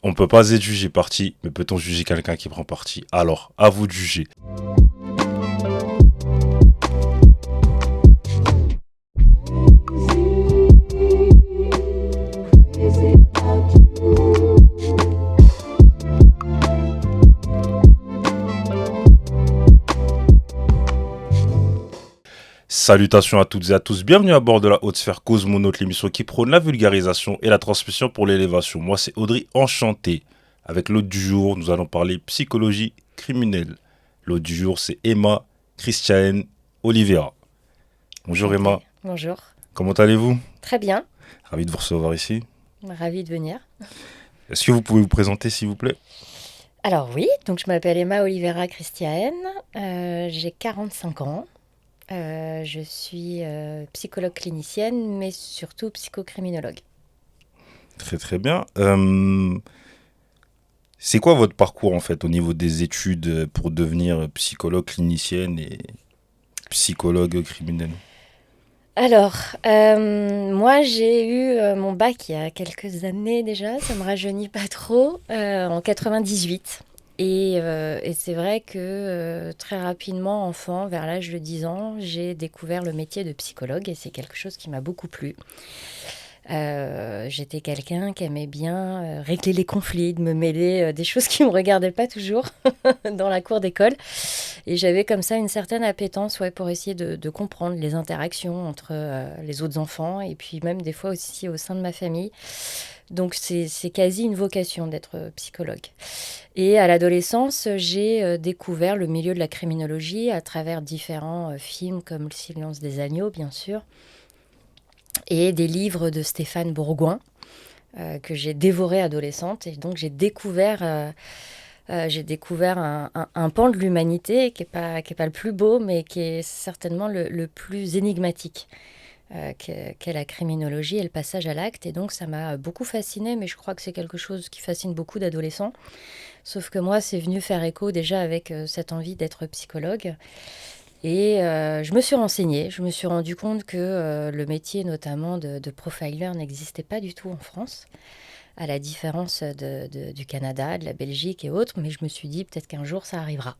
On peut pas être jugé parti, mais peut-on juger quelqu'un qui prend parti? Alors, à vous de juger. Salutations à toutes et à tous, bienvenue à bord de la Haute Sphère Cosmonaute, l'émission qui prône la vulgarisation et la transmission pour l'élévation. Moi c'est Audrey, enchanté. Avec l'hôte du jour, nous allons parler psychologie criminelle. L'hôte du jour c'est Emma Christiane Oliveira. Bonjour Emma, Enchantée. Bonjour. comment allez-vous? Très bien. Ravi de vous recevoir ici. Ravie de venir. Est-ce que vous pouvez vous présenter s'il vous plaît? Alors oui, donc je m'appelle Emma Oliveira Christiane. J'ai 45 ans. Je suis psychologue clinicienne, mais surtout psychocriminologue. Très très bien. C'est quoi votre parcours en fait au niveau des études pour devenir psychologue clinicienne et psychologue criminel? Alors, moi j'ai eu mon bac il y a quelques années déjà, ça me rajeunit pas trop, en 98. Et c'est vrai que très rapidement, enfant, vers l'âge de 10 ans, j'ai découvert le métier de psychologue et c'est quelque chose qui m'a beaucoup plu. J'étais quelqu'un qui aimait bien régler les conflits, de me mêler des choses qui ne me regardaient pas toujours dans la cour d'école. Et j'avais comme ça une certaine appétence pour essayer de comprendre les interactions entre les autres enfants et puis même des fois aussi au sein de ma famille. Donc c'est quasi une vocation d'être psychologue. Et à l'adolescence, j'ai découvert le milieu de la criminologie à travers différents films comme Le silence des agneaux, bien sûr, et des livres de Stéphane Bourgoin que j'ai dévoré adolescente. Et donc j'ai découvert un pan de l'humanité qui est pas le plus beau, mais qui est certainement le plus énigmatique, qu'est la criminologie et le passage à l'acte. Et donc ça m'a beaucoup fascinée, mais je crois que c'est quelque chose qui fascine beaucoup d'adolescents. Sauf que moi, c'est venu faire écho déjà avec cette envie d'être psychologue. Et je me suis renseignée, je me suis rendu compte que le métier notamment de profiler n'existait pas du tout en France, à la différence du Canada, de la Belgique et autres, mais je me suis dit peut-être qu'un jour ça arrivera.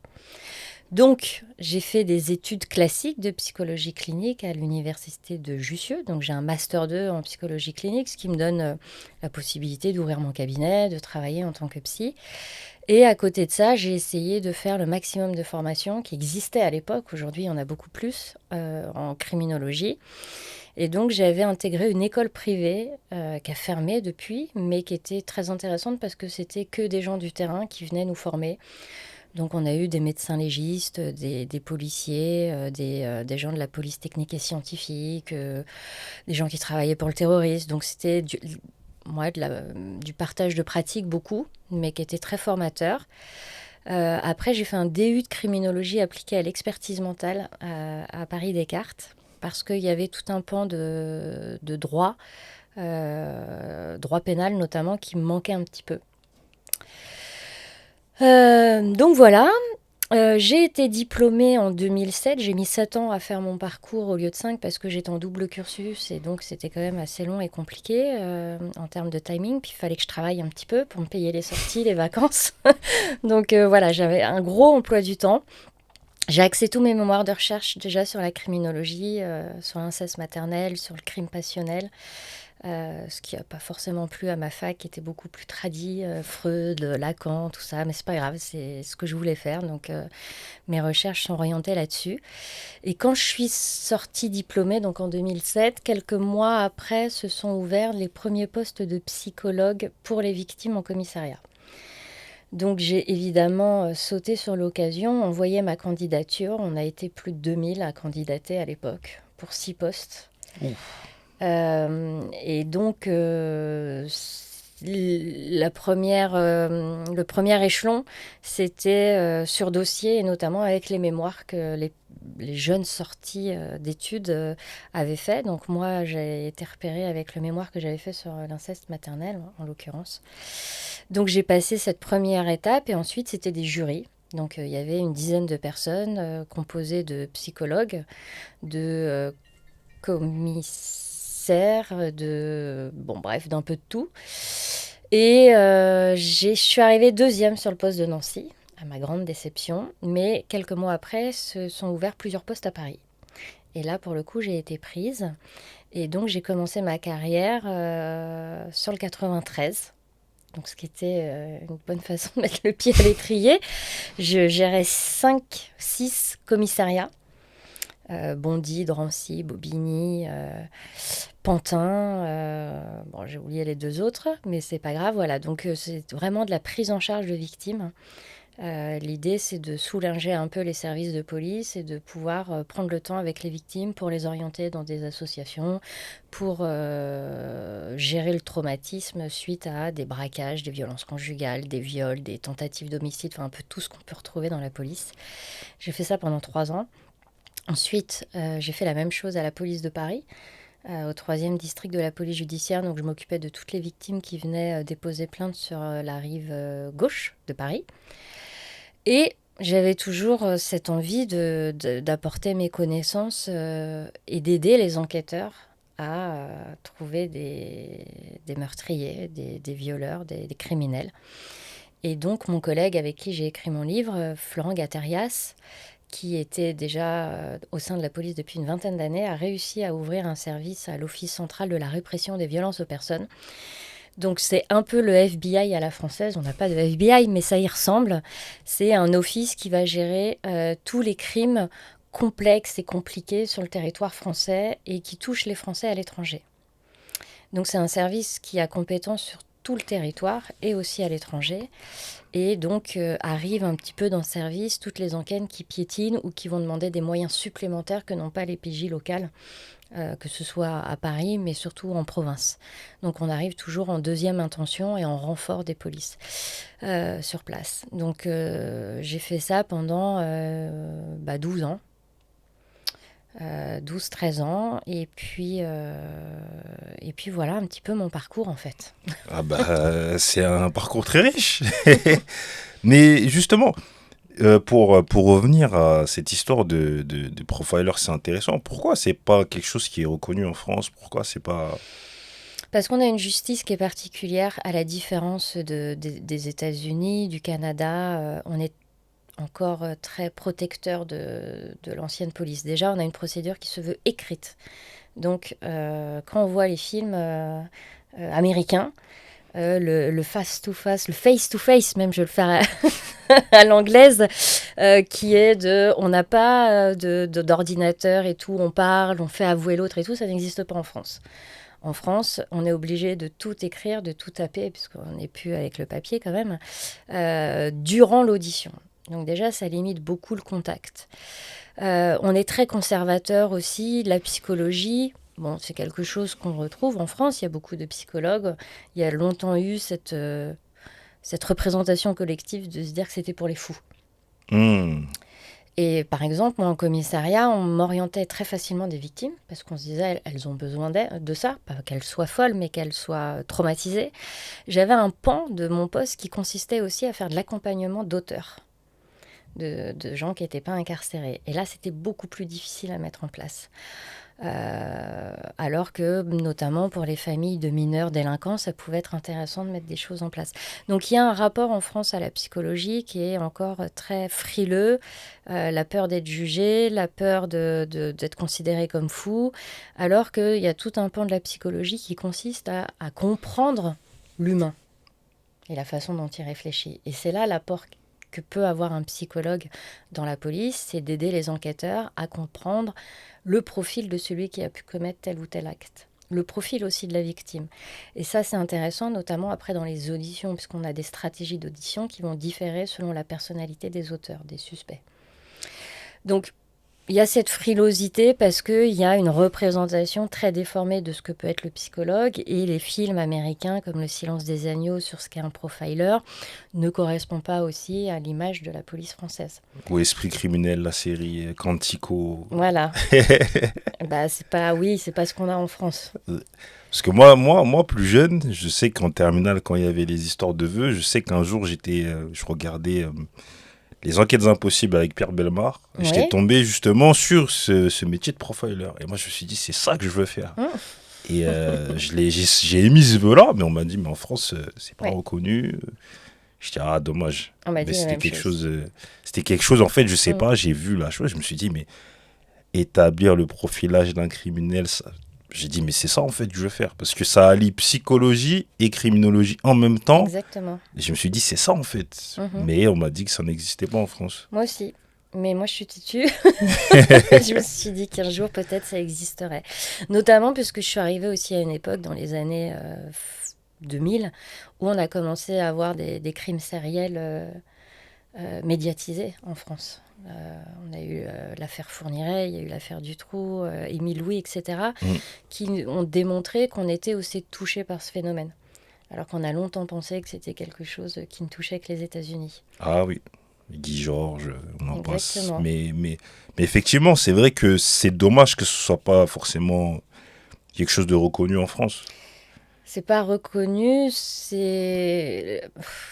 Donc j'ai fait des études classiques de psychologie clinique à l'université de Jussieu, donc j'ai un master 2 en psychologie clinique, ce qui me donne la possibilité d'ouvrir mon cabinet, de travailler en tant que psy. Et à côté de ça, j'ai essayé de faire le maximum de formations qui existaient à l'époque. Aujourd'hui, il y en a beaucoup plus en criminologie. Et donc, j'avais intégré une école privée qui a fermé depuis, mais qui était très intéressante parce que c'était que des gens du terrain qui venaient nous former. Donc, on a eu des médecins légistes, des policiers, des gens de la police technique et scientifique, des gens qui travaillaient pour le terrorisme. Donc, c'était du partage de pratiques beaucoup, mais qui était très formateur. Après, j'ai fait un DU de criminologie appliquée à l'expertise mentale à Paris Descartes, parce qu'il y avait tout un pan de droit, droit pénal notamment, qui me manquait un petit peu. Donc voilà, j'ai été diplômée en 2007. J'ai mis 7 ans à faire mon parcours au lieu de 5 parce que j'étais en double cursus et donc c'était quand même assez long et compliqué en termes de timing. Puis il fallait que je travaille un petit peu pour me payer les sorties, les vacances. Donc voilà, j'avais un gros emploi du temps. J'ai axé tous mes mémoires de recherche déjà sur la criminologie, sur l'inceste maternel, sur le crime passionnel. Ce qui n'a pas forcément plu à ma fac, qui était beaucoup plus tradit, Freud, Lacan, tout ça. Mais c'est pas grave, c'est ce que je voulais faire. Donc mes recherches sont orientées là-dessus. Et quand je suis sortie diplômée, donc en 2007, quelques mois après, se sont ouverts les premiers postes de psychologue pour les victimes en commissariat. Donc j'ai évidemment sauté sur l'occasion, envoyé ma candidature. On a été plus de 2000 à candidater à l'époque pour 6 postes. Ouf. Et donc, le premier échelon, c'était sur dossier, et notamment avec les mémoires que les jeunes sortis d'études avaient fait. Donc moi, j'ai été repérée avec le mémoire que j'avais fait sur l'inceste maternel, en l'occurrence. Donc j'ai passé cette première étape, et ensuite, c'était des jurys. Donc il y avait une dizaine de personnes composées de psychologues, de commissaire, bon bref, d'un peu de tout. Et je suis arrivée deuxième sur le poste de Nancy, à ma grande déception. Mais quelques mois après, se sont ouverts plusieurs postes à Paris. Et là, pour le coup, j'ai été prise. Et donc, j'ai commencé ma carrière sur le 93. Donc, ce qui était une bonne façon de mettre le pied à l'étrier. Je gérais 5, 6 commissariats. Bondy, Drancy, Bobigny, Pantin. Bon, j'ai oublié les deux autres, mais c'est pas grave. Voilà, donc c'est vraiment de la prise en charge de victimes. L'idée, c'est de soulager un peu les services de police et de pouvoir prendre le temps avec les victimes pour les orienter dans des associations, pour gérer le traumatisme suite à des braquages, des violences conjugales, des viols, des tentatives d'homicide, enfin un peu tout ce qu'on peut retrouver dans la police. J'ai fait ça pendant 3 ans. Ensuite, j'ai fait la même chose à la police de Paris, au 3e district de la police judiciaire. Donc, je m'occupais de toutes les victimes qui venaient déposer plainte sur la rive gauche de Paris. Et j'avais toujours cette envie d'apporter mes connaissances et d'aider les enquêteurs à trouver des meurtriers, des violeurs, des criminels. Et donc, mon collègue avec qui j'ai écrit mon livre, Florent Gatterias, qui était déjà au sein de la police depuis une vingtaine d'années, a réussi à ouvrir un service à l'Office central de la répression des violences aux personnes. Donc c'est un peu le FBI à la française, on n'a pas de FBI, mais ça y ressemble. C'est un office qui va gérer tous les crimes complexes et compliqués sur le territoire français et qui touchent les Français à l'étranger. Donc c'est un service qui a compétence sur tout le territoire et aussi à l'étranger. Et donc arrivent un petit peu dans ce service toutes les enquêtes qui piétinent ou qui vont demander des moyens supplémentaires que n'ont pas les PJ locales, que ce soit à Paris, mais surtout en province. Donc on arrive toujours en deuxième intention et en renfort des polices sur place. Donc j'ai fait ça pendant 12 ans. 12-13 ans, et puis voilà un petit peu mon parcours en fait. Ah bah, c'est un parcours très riche. Mais justement, pour revenir à cette histoire de profiler, c'est intéressant. Pourquoi c'est pas quelque chose qui est reconnu en France? Pourquoi c'est pas... Parce qu'on a une justice qui est particulière, à la différence des États-Unis, du Canada. On est encore très protecteur de l'ancienne police. Déjà, on a une procédure qui se veut écrite. Donc, quand on voit les films américains, le face-to-face, le face-to-face, même je vais le faire à l'anglaise, qui est on n'a pas d'ordinateur et tout, on parle, on fait avouer l'autre et tout, ça n'existe pas en France. En France, on est obligé de tout écrire, de tout taper, puisqu'on n'est plus avec le papier quand même, durant l'audition. Donc déjà, ça limite beaucoup le contact. On est très conservateur aussi. La psychologie, bon, c'est quelque chose qu'on retrouve en France. Il y a beaucoup de psychologues. Il y a longtemps eu cette représentation collective de se dire que c'était pour les fous. Hmm. Et par exemple, moi, en commissariat, on m'orientait très facilement des victimes parce qu'on se disait elles ont besoin de ça, pas qu'elles soient folles, mais qu'elles soient traumatisées. J'avais un pan de mon poste qui consistait aussi à faire de l'accompagnement d'auteurs, de gens qui n'étaient pas incarcérés. Et là, c'était beaucoup plus difficile à mettre en place. Alors que, notamment pour les familles de mineurs délinquants, ça pouvait être intéressant de mettre des choses en place. Donc il y a un rapport en France à la psychologie qui est encore très frileux, la peur d'être jugé, la peur d'être considéré comme fou, alors qu'il y a tout un pan de la psychologie qui consiste à comprendre l'humain et la façon dont il réfléchit. Et c'est là l'apport que peut avoir un psychologue dans la police, c'est d'aider les enquêteurs à comprendre le profil de celui qui a pu commettre tel ou tel acte. Le profil aussi de la victime. Et ça, c'est intéressant, notamment après dans les auditions, puisqu'on a des stratégies d'audition qui vont différer selon la personnalité des auteurs, des suspects. Donc, il y a cette frilosité parce qu'il y a une représentation très déformée de ce que peut être le psychologue, et les films américains comme Le Silence des agneaux sur ce qu'est un profiler ne correspondent pas aussi à l'image de la police française. Ou Esprit criminel, la série Quantico. Voilà. C'est pas ce qu'on a en France. Parce que moi, plus jeune, je sais qu'en terminale, quand il y avait les histoires de vœux, je sais qu'un jour, je regardais Les Enquêtes Impossibles avec Pierre Bellemare. Et j'étais tombé justement sur ce métier de profiler. Et moi, je me suis dit, c'est ça que je veux faire. Et j'ai émis ce vœu-là, mais on m'a dit, mais en France, c'est pas Ouais, reconnu. Je dis, ah, dommage. on m'a Mais dit la même chose. c'était quelque chose, en fait, je sais Mm. pas, j'ai vu la chose, je me suis dit, mais établir le profilage d'un criminel, j'ai dit, mais c'est ça, en fait, que je veux faire. Parce que ça allie psychologie et criminologie en même temps. Exactement. Et je me suis dit, c'est ça, en fait. Mhm. Mais on m'a dit que ça n'existait pas en France. Moi aussi. Mais moi, je suis têtue. Je me suis dit qu'un jour, peut-être, ça existerait. Notamment puisque je suis arrivée aussi à une époque, dans les années 2000, où on a commencé à avoir des crimes sériels médiatisés en France. On a eu l'affaire Fourniret, il y a eu l'affaire Dutroux, Émile Louis, etc., Mm. qui ont démontré qu'on était aussi touché par ce phénomène. Alors qu'on a longtemps pensé que c'était quelque chose qui ne touchait que les États-Unis. Ah oui, Guy Georges, on en passe. Exactement. Mais effectivement, c'est vrai que c'est dommage que ce soit pas forcément quelque chose de reconnu en France. C'est pas reconnu, c'est...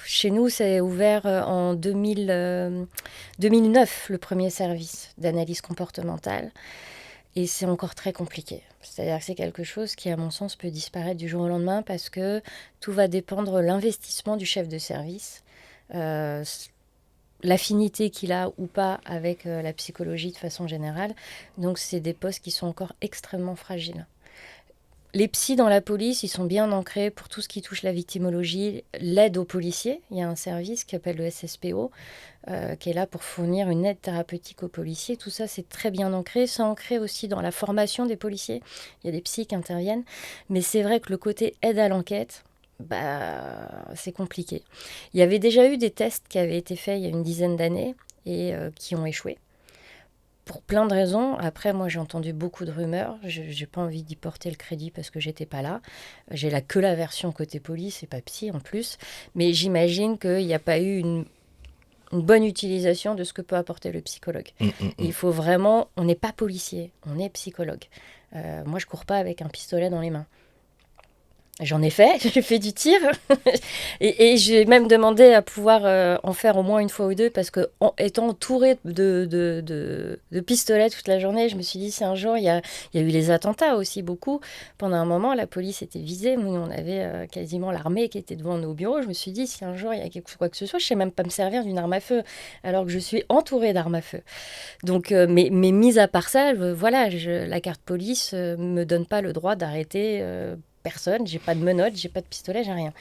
Chez nous, c'est ouvert en 2009, le premier service d'analyse comportementale. Et c'est encore très compliqué. C'est-à-dire que c'est quelque chose qui, à mon sens, peut disparaître du jour au lendemain parce que tout va dépendre de l'investissement du chef de service, euh, l'affinité qu'il a ou pas avec la psychologie de façon générale. Donc, c'est des postes qui sont encore extrêmement fragiles. Les psys dans la police, ils sont bien ancrés pour tout ce qui touche la victimologie, l'aide aux policiers. Il y a un service qui s'appelle le SSPO, qui est là pour fournir une aide thérapeutique aux policiers. Tout ça, c'est très bien ancré. C'est ancré aussi dans la formation des policiers. Il y a des psys qui interviennent. Mais c'est vrai que le côté aide à l'enquête, c'est compliqué. Il y avait déjà eu des tests qui avaient été faits il y a une dizaine d'années et qui ont échoué. Pour plein de raisons. Après, moi, j'ai entendu beaucoup de rumeurs. Je n'ai pas envie d'y porter le crédit parce que j'étais pas là. J'ai que la version côté police et pas psy en plus. Mais j'imagine qu'il n'y a pas eu une bonne utilisation de ce que peut apporter le psychologue. Mm, mm, Et il faut vraiment... On n'est pas policier, on est psychologue. Moi, je cours pas avec un pistolet dans les mains. J'en ai fait, j'ai fait du tir et j'ai même demandé à pouvoir en faire au moins une fois ou deux parce que étant entourée de pistolets toute la journée, je me suis dit si un jour il y a eu les attentats aussi beaucoup. Pendant un moment, la police était visée, nous on avait quasiment l'armée qui était devant nos bureaux. Je me suis dit si un jour il y a quoi que ce soit, je sais même pas me servir d'une arme à feu alors que je suis entourée d'armes à feu. Donc, mais mis à part ça, voilà, la carte police me donne pas le droit d'arrêter. Personne, j'ai pas de menottes, j'ai pas de pistolet, j'ai rien.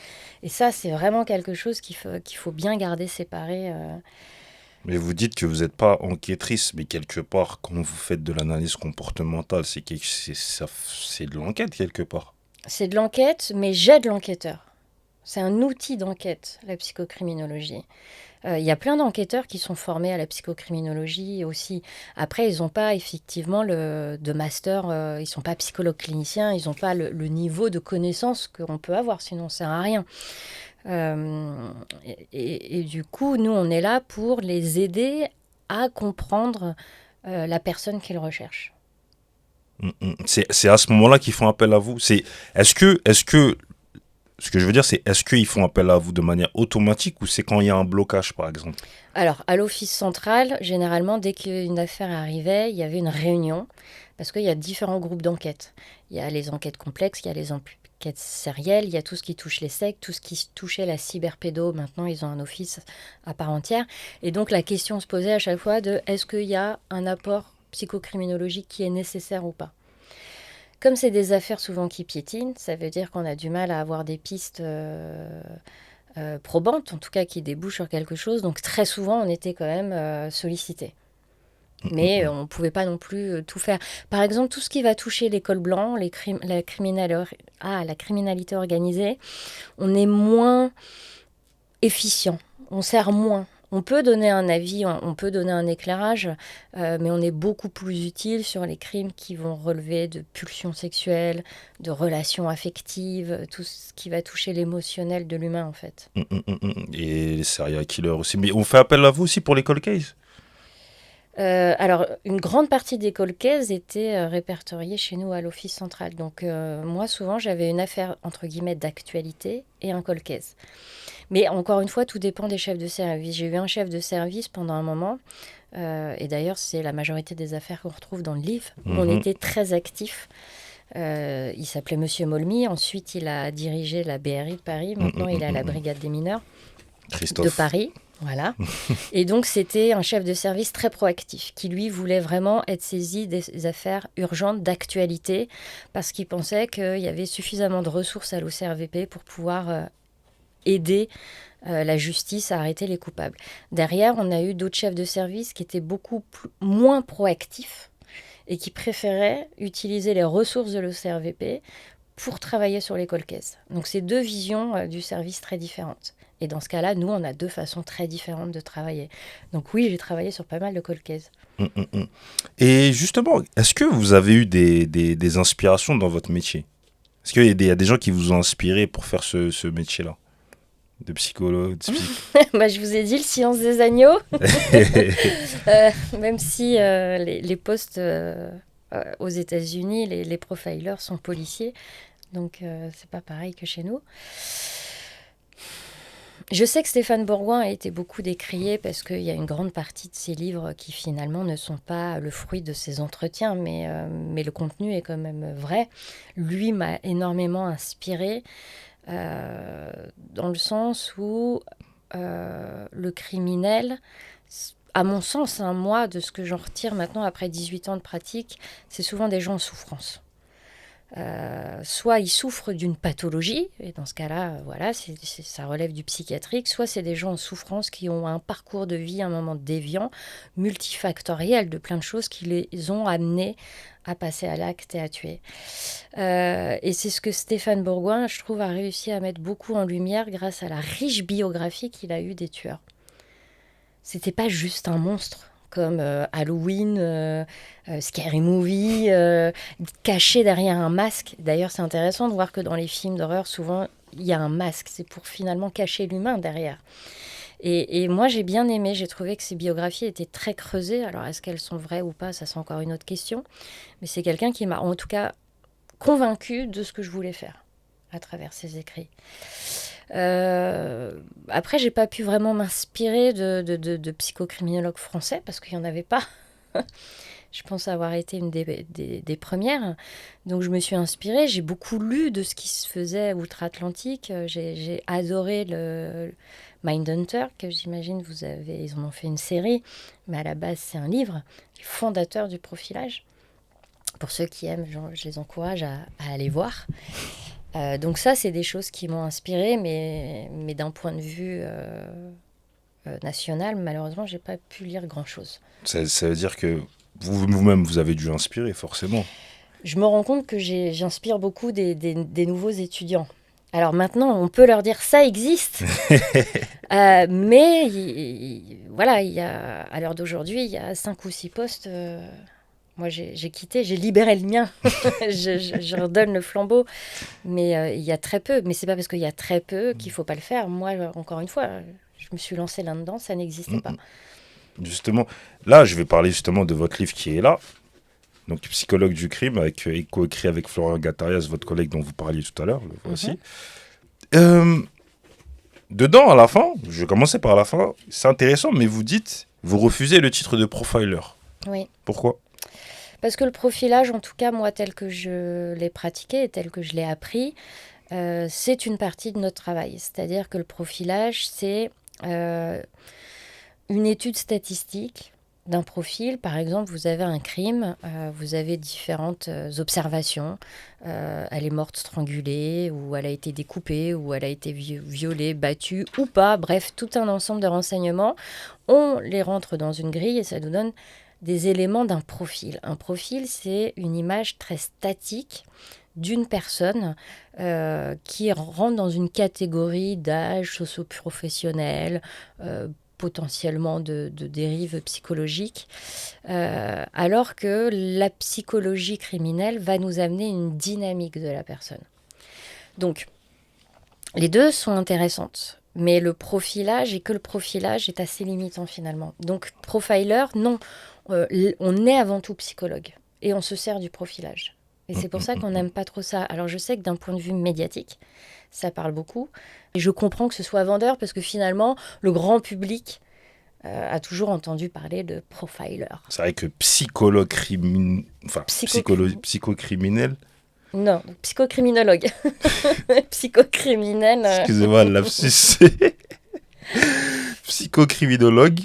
Et ça, c'est vraiment quelque chose qu'il faut bien garder séparé. Mais vous dites que vous n'êtes pas enquêtrice, mais quelque part, quand vous faites de l'analyse comportementale, c'est de l'enquête quelque part. C'est de l'enquête, mais j'aide l'enquêteur. C'est un outil d'enquête, la psychocriminologie. Il y a plein d'enquêteurs qui sont formés à la psychocriminologie aussi. Après, ils n'ont pas effectivement de master, ils ne sont pas psychologues cliniciens, ils n'ont pas le niveau de connaissance qu'on peut avoir, sinon ça ne sert à rien. Et du coup, nous, on est là pour les aider à comprendre la personne qu'ils recherchent. Mm, mm. C'est à ce moment-là qu'ils font appel à vous. Ce que je veux dire, c'est est-ce qu'ils font appel à vous de manière automatique ou c'est quand il y a un blocage, par exemple? Alors, à l'Office central, généralement, dès qu'une affaire arrivait, il y avait une réunion, parce qu'il y a différents groupes d'enquête. Il y a les enquêtes complexes, il y a les enquêtes sérielles, il y a tout ce qui touche les sectes, tout ce qui touchait la cyberpédo. Maintenant, ils ont un office à part entière. Et donc, la question se posait à chaque fois de est-ce qu'il y a un apport psychocriminologique qui est nécessaire ou pas. Comme c'est des affaires souvent qui piétinent, ça veut dire qu'on a du mal à avoir des pistes probantes, en tout cas qui débouchent sur quelque chose. Donc très souvent, on était quand même sollicité. Mais on ne pouvait pas non plus tout faire. Par exemple, tout ce qui va toucher les cols blancs, la criminalité organisée, on est moins efficient, on sert moins. On peut donner un avis, on peut donner un éclairage, mais on est beaucoup plus utile sur les crimes qui vont relever de pulsions sexuelles, de relations affectives, tout ce qui va toucher l'émotionnel de l'humain en fait. Et les serial killers aussi. Mais on fait appel à vous aussi pour les cold cases? Alors, une grande partie des cold cases étaient répertoriées chez nous à l'Office central. Donc, moi, souvent, j'avais une affaire, entre guillemets, d'actualité et un cold case. Mais encore une fois, tout dépend des chefs de service. J'ai eu un chef de service pendant un moment, et d'ailleurs, c'est la majorité des affaires qu'on retrouve dans le livre. On était très actifs. Il s'appelait Monsieur Molmy. Ensuite, il a dirigé la BRI de Paris. Maintenant, il est à la Brigade des mineurs de Christophe. Paris. Voilà. Et donc, c'était un chef de service très proactif qui, lui, voulait vraiment être saisi des affaires urgentes d'actualité parce qu'il pensait qu'il y avait suffisamment de ressources à l'OCRVP pour pouvoir aider la justice à arrêter les coupables. Derrière, on a eu d'autres chefs de service qui étaient beaucoup moins proactifs et qui préféraient utiliser les ressources de l'OCRVP pour travailler sur les cold cases. Donc, c'est deux visions du service très différentes. Et dans ce cas-là, nous, on a deux façons très différentes de travailler. Donc oui, j'ai travaillé sur pas mal de cold cases. Et justement, est-ce que vous avez eu des inspirations dans votre métier? Est-ce qu'il y a des gens qui vous ont inspiré pour faire ce métier-là? De psychologue, Bah, je vous ai dit le silence des agneaux. Même si les postes aux États-Unis, les profilers sont policiers. Donc c'est pas pareil que chez nous. Je sais que Stéphane Bourgoin a été beaucoup décrié parce qu'il y a une grande partie de ses livres qui finalement ne sont pas le fruit de ses entretiens, mais le contenu est quand même vrai. Lui m'a énormément inspiré dans le sens où le criminel, à mon sens, moi, de ce que j'en retire maintenant après 18 ans de pratique, c'est souvent des gens en souffrance. Soit ils souffrent d'une pathologie, et dans ce cas-là, voilà, ça relève du psychiatrique, soit c'est des gens en souffrance qui ont un parcours de vie, un moment déviant, multifactoriel, de plein de choses qui les ont amenés à passer à l'acte et à tuer. Et c'est ce que Stéphane Bourgoin, je trouve, a réussi à mettre beaucoup en lumière grâce à la riche biographie qu'il a eue des tueurs. C'était pas juste un monstre comme Halloween, Scary Movie, caché derrière un masque. D'ailleurs, c'est intéressant de voir que dans les films d'horreur, souvent, il y a un masque. C'est pour finalement cacher l'humain derrière. Et moi, j'ai bien aimé. J'ai trouvé que ces biographies étaient très creusées. Alors, est-ce qu'elles sont vraies ou pas? Ça, c'est encore une autre question. Mais c'est quelqu'un qui m'a, en tout cas, convaincue de ce que je voulais faire à travers ses écrits. Après, j'ai pas pu vraiment m'inspirer de psychocriminologues français parce qu'il n'y en avait pas. Je pense avoir été une des premières. Donc, je me suis inspirée. J'ai beaucoup lu de ce qui se faisait outre-Atlantique. J'ai adoré le Mindhunter, que j'imagine ils en ont fait une série, mais à la base, c'est un livre, les fondateurs du profilage. Pour ceux qui aiment, je les encourage à aller voir. Donc ça, c'est des choses qui m'ont inspirée, mais d'un point de vue national, malheureusement, j'ai pas pu lire grand-chose. Ça veut dire que vous-même, vous avez dû inspirer, forcément. Je me rends compte que j'inspire beaucoup des nouveaux étudiants. Alors maintenant, on peut leur dire ça existe, mais voilà, à l'heure d'aujourd'hui, il y a 5 ou 6 postes. Moi, j'ai quitté, j'ai libéré le mien. je redonne le flambeau. Mais il y a très peu. Mais c'est pas parce qu'il y a très peu qu'il faut pas le faire. Moi, encore une fois, je me suis lancée là-dedans, ça n'existait pas. Justement, là, je vais parler justement de votre livre qui est là. Donc, Psychologue du crime, coécrit avec Florian Gattarias, votre collègue dont vous parliez tout à l'heure. Le voici. Dedans, à la fin, je vais commencer par la fin. C'est intéressant, mais vous dites, vous refusez le titre de profiler. Oui. Pourquoi ? Parce que le profilage, en tout cas, moi, tel que je l'ai pratiqué et tel que je l'ai appris, c'est une partie de notre travail. C'est-à-dire que le profilage, c'est une étude statistique d'un profil. Par exemple, vous avez un crime, vous avez différentes observations. Elle est morte strangulée, ou elle a été découpée, ou elle a été violée, battue, ou pas. Bref, tout un ensemble de renseignements. On les rentre dans une grille et ça nous donne des éléments d'un profil. Un profil, c'est une image très statique d'une personne qui rentre dans une catégorie d'âge socio-professionnel, potentiellement de dérive psychologique, alors que la psychologie criminelle va nous amener une dynamique de la personne. Donc, les deux sont intéressantes. Mais le profilage, et que le profilage est assez limitant finalement. Donc, profiler, non. On est avant tout psychologue. Et on se sert du profilage. Et c'est pour ça qu'on n'aime pas trop ça. Alors, je sais que d'un point de vue médiatique, ça parle beaucoup. Et je comprends que ce soit vendeur parce que finalement, le grand public a toujours entendu parler de profiler. C'est vrai que psychocriminel, Non, psychocriminologue. Psychocriminel. Excusez-moi, le lapsus. Psychocriminologue.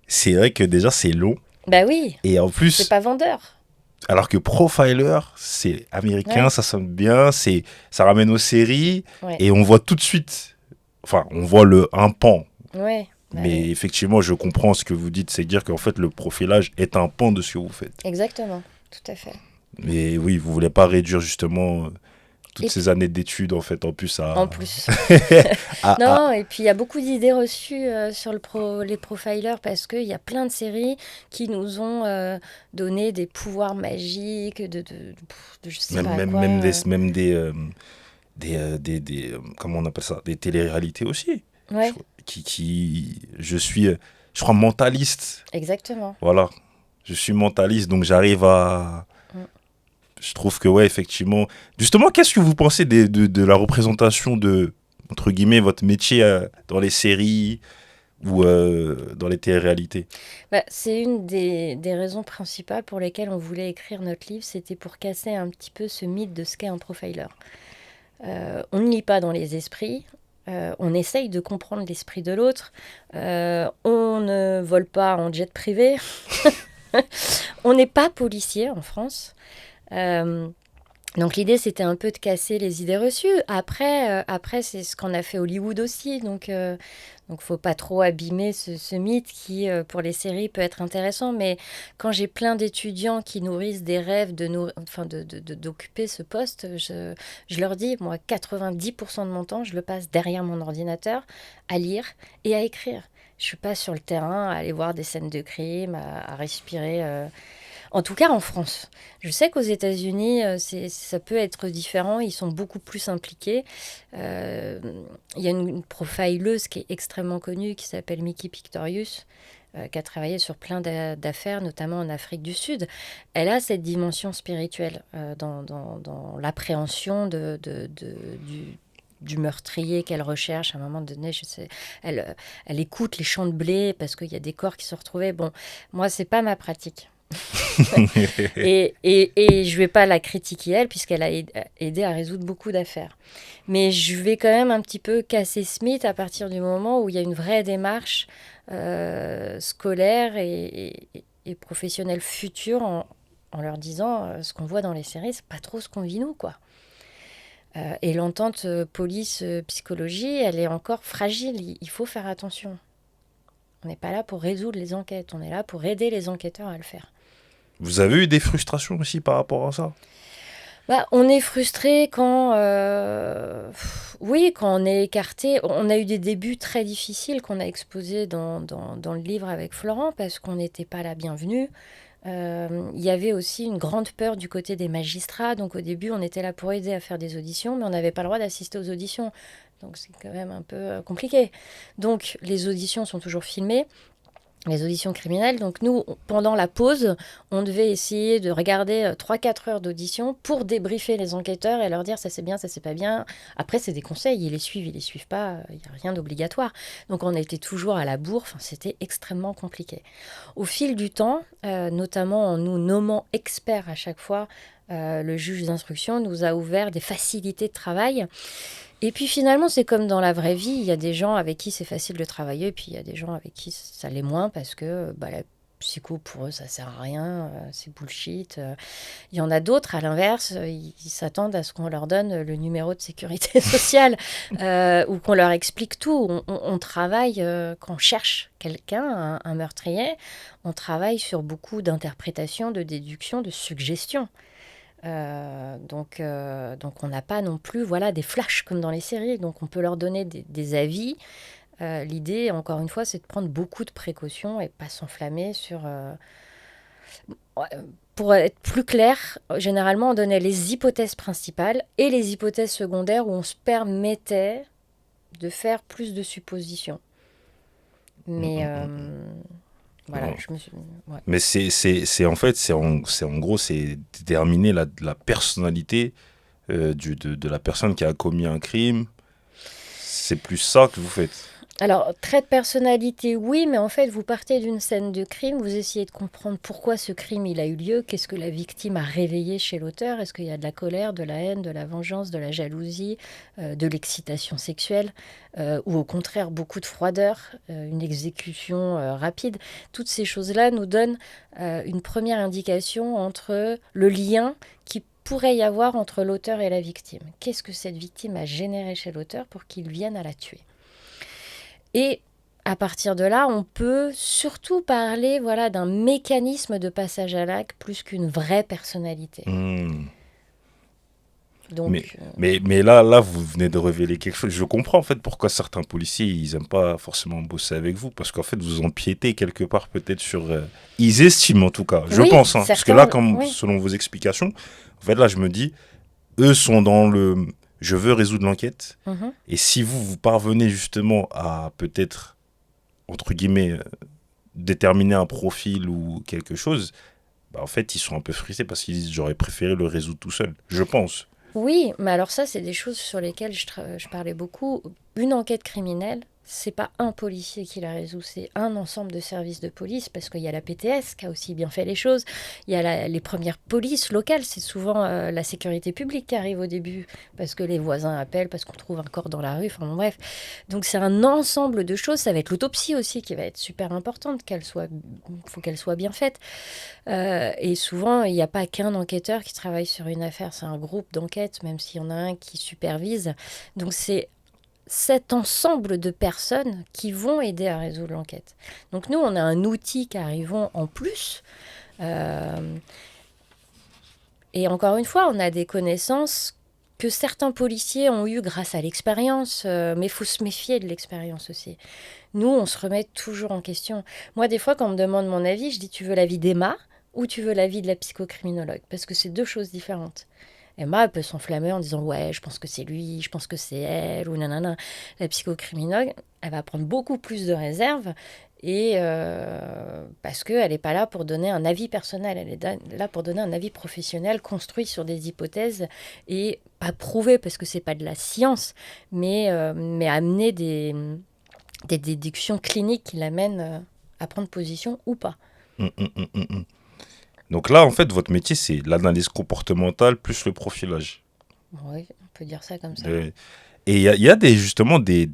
C'est vrai que déjà, c'est long. Bah oui, Et en c'est plus, pas vendeur. alors que profiler, c'est américain, Ouais, ça sonne bien, ça ramène aux séries. ouais, Et on voit tout de suite, enfin, on voit un pan. ouais. Bah Mais oui, effectivement, je comprends ce que vous dites, c'est dire qu'en fait, le profilage est un pan de ce que vous faites. exactement, tout à fait. Mais oui, vous voulez pas réduire justement toutes Et ces années d'études en fait en plus en à, plus. à, Non, et puis il y a beaucoup d'idées reçues sur les profilers parce qu'il y a plein de séries qui nous ont donné des pouvoirs magiques, de je sais pas quoi. comment on appelle ça, des téléréalités aussi. Je, Ouais, je suis, je crois mentaliste. exactement. Voilà, je suis mentaliste, donc j'arrive à. Mm. Je trouve que ouais, effectivement. Justement, qu'est-ce que vous pensez de la représentation de entre guillemets votre métier dans les séries ou dans les téléréalités? Bah, c'est une des raisons principales pour lesquelles on voulait écrire notre livre, c'était pour casser un petit peu ce mythe de ce qu'est un profiler. On ne lit pas dans les esprits, on essaye de comprendre l'esprit de l'autre, on ne vole pas en jet privé, on n'est pas policier en France. Euh, donc l'idée, c'était un peu de casser les idées reçues. Après c'est ce qu'on a fait Hollywood aussi. Donc faut pas trop abîmer ce mythe qui, pour les séries, peut être intéressant. Mais quand j'ai plein d'étudiants qui nourrissent des rêves enfin d'occuper ce poste, je leur dis, moi, 90% de mon temps, je le passe derrière mon ordinateur à lire et à écrire. Je suis pas sur le terrain à aller voir des scènes de crime, à respirer. En tout cas, en France. Je sais qu'aux États-Unis, ça peut être différent. Ils sont beaucoup plus impliqués. Euh, Il y a une profileuse qui est extrêmement connue qui s'appelle Mickey Pictorius, qui a travaillé sur plein d'affaires, notamment en Afrique du Sud. Elle a cette dimension spirituelle dans l'appréhension du meurtrier qu'elle recherche. À un moment donné, je sais, elle écoute les champs de blé parce qu'il y a des corps qui se retrouvaient. Bon, moi, c'est pas ma pratique. Et je vais pas la critiquer elle, puisqu'elle a aidé à résoudre beaucoup d'affaires. Mais je vais quand même un petit peu casser ce mythe à partir du moment où il y a une vraie démarche scolaire et professionnelle future en leur disant ce qu'on voit dans les séries, c'est pas trop ce qu'on vit nous, quoi. Et l'entente police-psychologie, elle est encore fragile. Il faut faire attention. On n'est pas là pour résoudre les enquêtes, on est là pour aider les enquêteurs à le faire. Vous avez eu des frustrations aussi par rapport à ça? Bah, on est frustré quand, oui, quand on est écarté. On a eu des débuts très difficiles qu'on a exposés dans le livre avec Florent parce qu'on n'était pas la bienvenue. Il y avait aussi une grande peur du côté des magistrats. Donc au début, on était là pour aider à faire des auditions, mais on n'avait pas le droit d'assister aux auditions. Donc c'est quand même un peu compliqué. Donc les auditions sont toujours filmées, les auditions criminelles. Donc nous, pendant la pause, on devait essayer de regarder 3-4 heures d'audition pour débriefer les enquêteurs et leur dire ça c'est bien, ça c'est pas bien. Après, c'est des conseils, ils les suivent pas, il n'y a rien d'obligatoire. Donc on était toujours à la bourre, enfin, c'était extrêmement compliqué. Au fil du temps, notamment en nous nommant experts à chaque fois, le juge d'instruction nous a ouvert des facilités de travail. Et puis finalement, c'est comme dans la vraie vie, il y a des gens avec qui c'est facile de travailler, et puis il y a des gens avec qui ça l'est moins parce que bah, la psycho, pour eux, ça sert à rien, c'est bullshit. Il y en a d'autres, à l'inverse, ils s'attendent à ce qu'on leur donne le numéro de sécurité sociale ou qu'on leur explique tout. On travaille, quand on cherche quelqu'un, un meurtrier, on travaille sur beaucoup d'interprétations, de déductions, de suggestions. Donc on n'a pas non plus voilà, des flashs comme dans les séries, donc on peut leur donner des avis. L'idée, encore une fois, c'est de prendre beaucoup de précautions et pas s'enflammer sur... Ouais, pour être plus clair, généralement, on donnait les hypothèses principales et les hypothèses secondaires où on se permettait de faire plus de suppositions. Mais voilà, Non. je me suis... Ouais. Mais c'est en fait, c'est en gros, c'est déterminer la personnalité de la personne qui a commis un crime. C'est plus ça que vous faites. Alors, trait de personnalité, oui, mais en fait, vous partez d'une scène de crime, vous essayez de comprendre pourquoi ce crime il a eu lieu, qu'est-ce que la victime a réveillé chez l'auteur, est-ce qu'il y a de la colère, de la haine, de la vengeance, de la jalousie, de l'excitation sexuelle, ou au contraire beaucoup de froideur, une exécution rapide. Toutes ces choses-là nous donnent une première indication entre le lien qui pourrait y avoir entre l'auteur et la victime. Qu'est-ce que cette victime a généré chez l'auteur pour qu'il vienne à la tuer? Et à partir de là, on peut surtout parler voilà, d'un mécanisme de passage à l'acte plus qu'une vraie personnalité. Hmm. Mais, Donc, mais là, vous venez de révéler quelque chose. Je comprends en fait pourquoi certains policiers, ils aiment pas forcément bosser avec vous, parce qu'en fait, vous empiétez quelque part peut-être sur... Ils estiment en tout cas, je oui, pense, hein, parce que là, certains, comme oui. selon vos explications, en fait, là, je me dis, eux sont dans le... Je veux résoudre l'enquête, Mhm. et si vous parvenez justement à peut-être, entre guillemets, déterminer un profil ou quelque chose, bah, en fait, ils sont un peu frustrés parce qu'ils disent, j'aurais préféré le résoudre tout seul, je pense. Oui, mais alors ça, c'est des choses sur lesquelles je parlais beaucoup. Une enquête criminelle, c'est pas un policier qui la résout, c'est un ensemble de services de police, parce qu'il y a la PTS qui a aussi bien fait les choses, il y a les premières polices locales, c'est souvent la sécurité publique qui arrive au début, parce que les voisins appellent, parce qu'on trouve un corps dans la rue, enfin bon, bref. Donc c'est un ensemble de choses, ça va être l'autopsie aussi qui va être super importante, faut qu'elle soit bien faite. Et souvent, il n'y a pas qu'un enquêteur qui travaille sur une affaire, c'est un groupe d'enquête, même s'il y en a un qui supervise. Donc c'est cet ensemble de personnes qui vont aider à résoudre l'enquête. Donc nous, on a un outil qui arrivons en plus. Euh, et encore une fois, on a des connaissances que certains policiers ont eues grâce à l'expérience, mais il faut se méfier de l'expérience aussi. Nous, on se remet toujours en question. Moi, des fois, quand on me demande mon avis, je dis, tu veux l'avis d'Emma ou tu veux l'avis de la psychocriminologue? Parce que c'est deux choses différentes. Emma, elle peut s'enflammer en disant, ouais, je pense que c'est lui, je pense que c'est elle, ou nanana. La psychocriminologue, elle va prendre beaucoup plus de réserve, et parce qu'elle n'est pas là pour donner un avis personnel, elle est là pour donner un avis professionnel construit sur des hypothèses et pas prouvé, parce que c'est pas de la science, mais amener des déductions cliniques qui l'amènent à prendre position ou pas. Hum, hum, hum, hum, hum. Donc là, en fait, votre métier, c'est l'analyse comportementale plus le profilage. Oui, on peut dire ça comme ça. Euh, et il y a justement des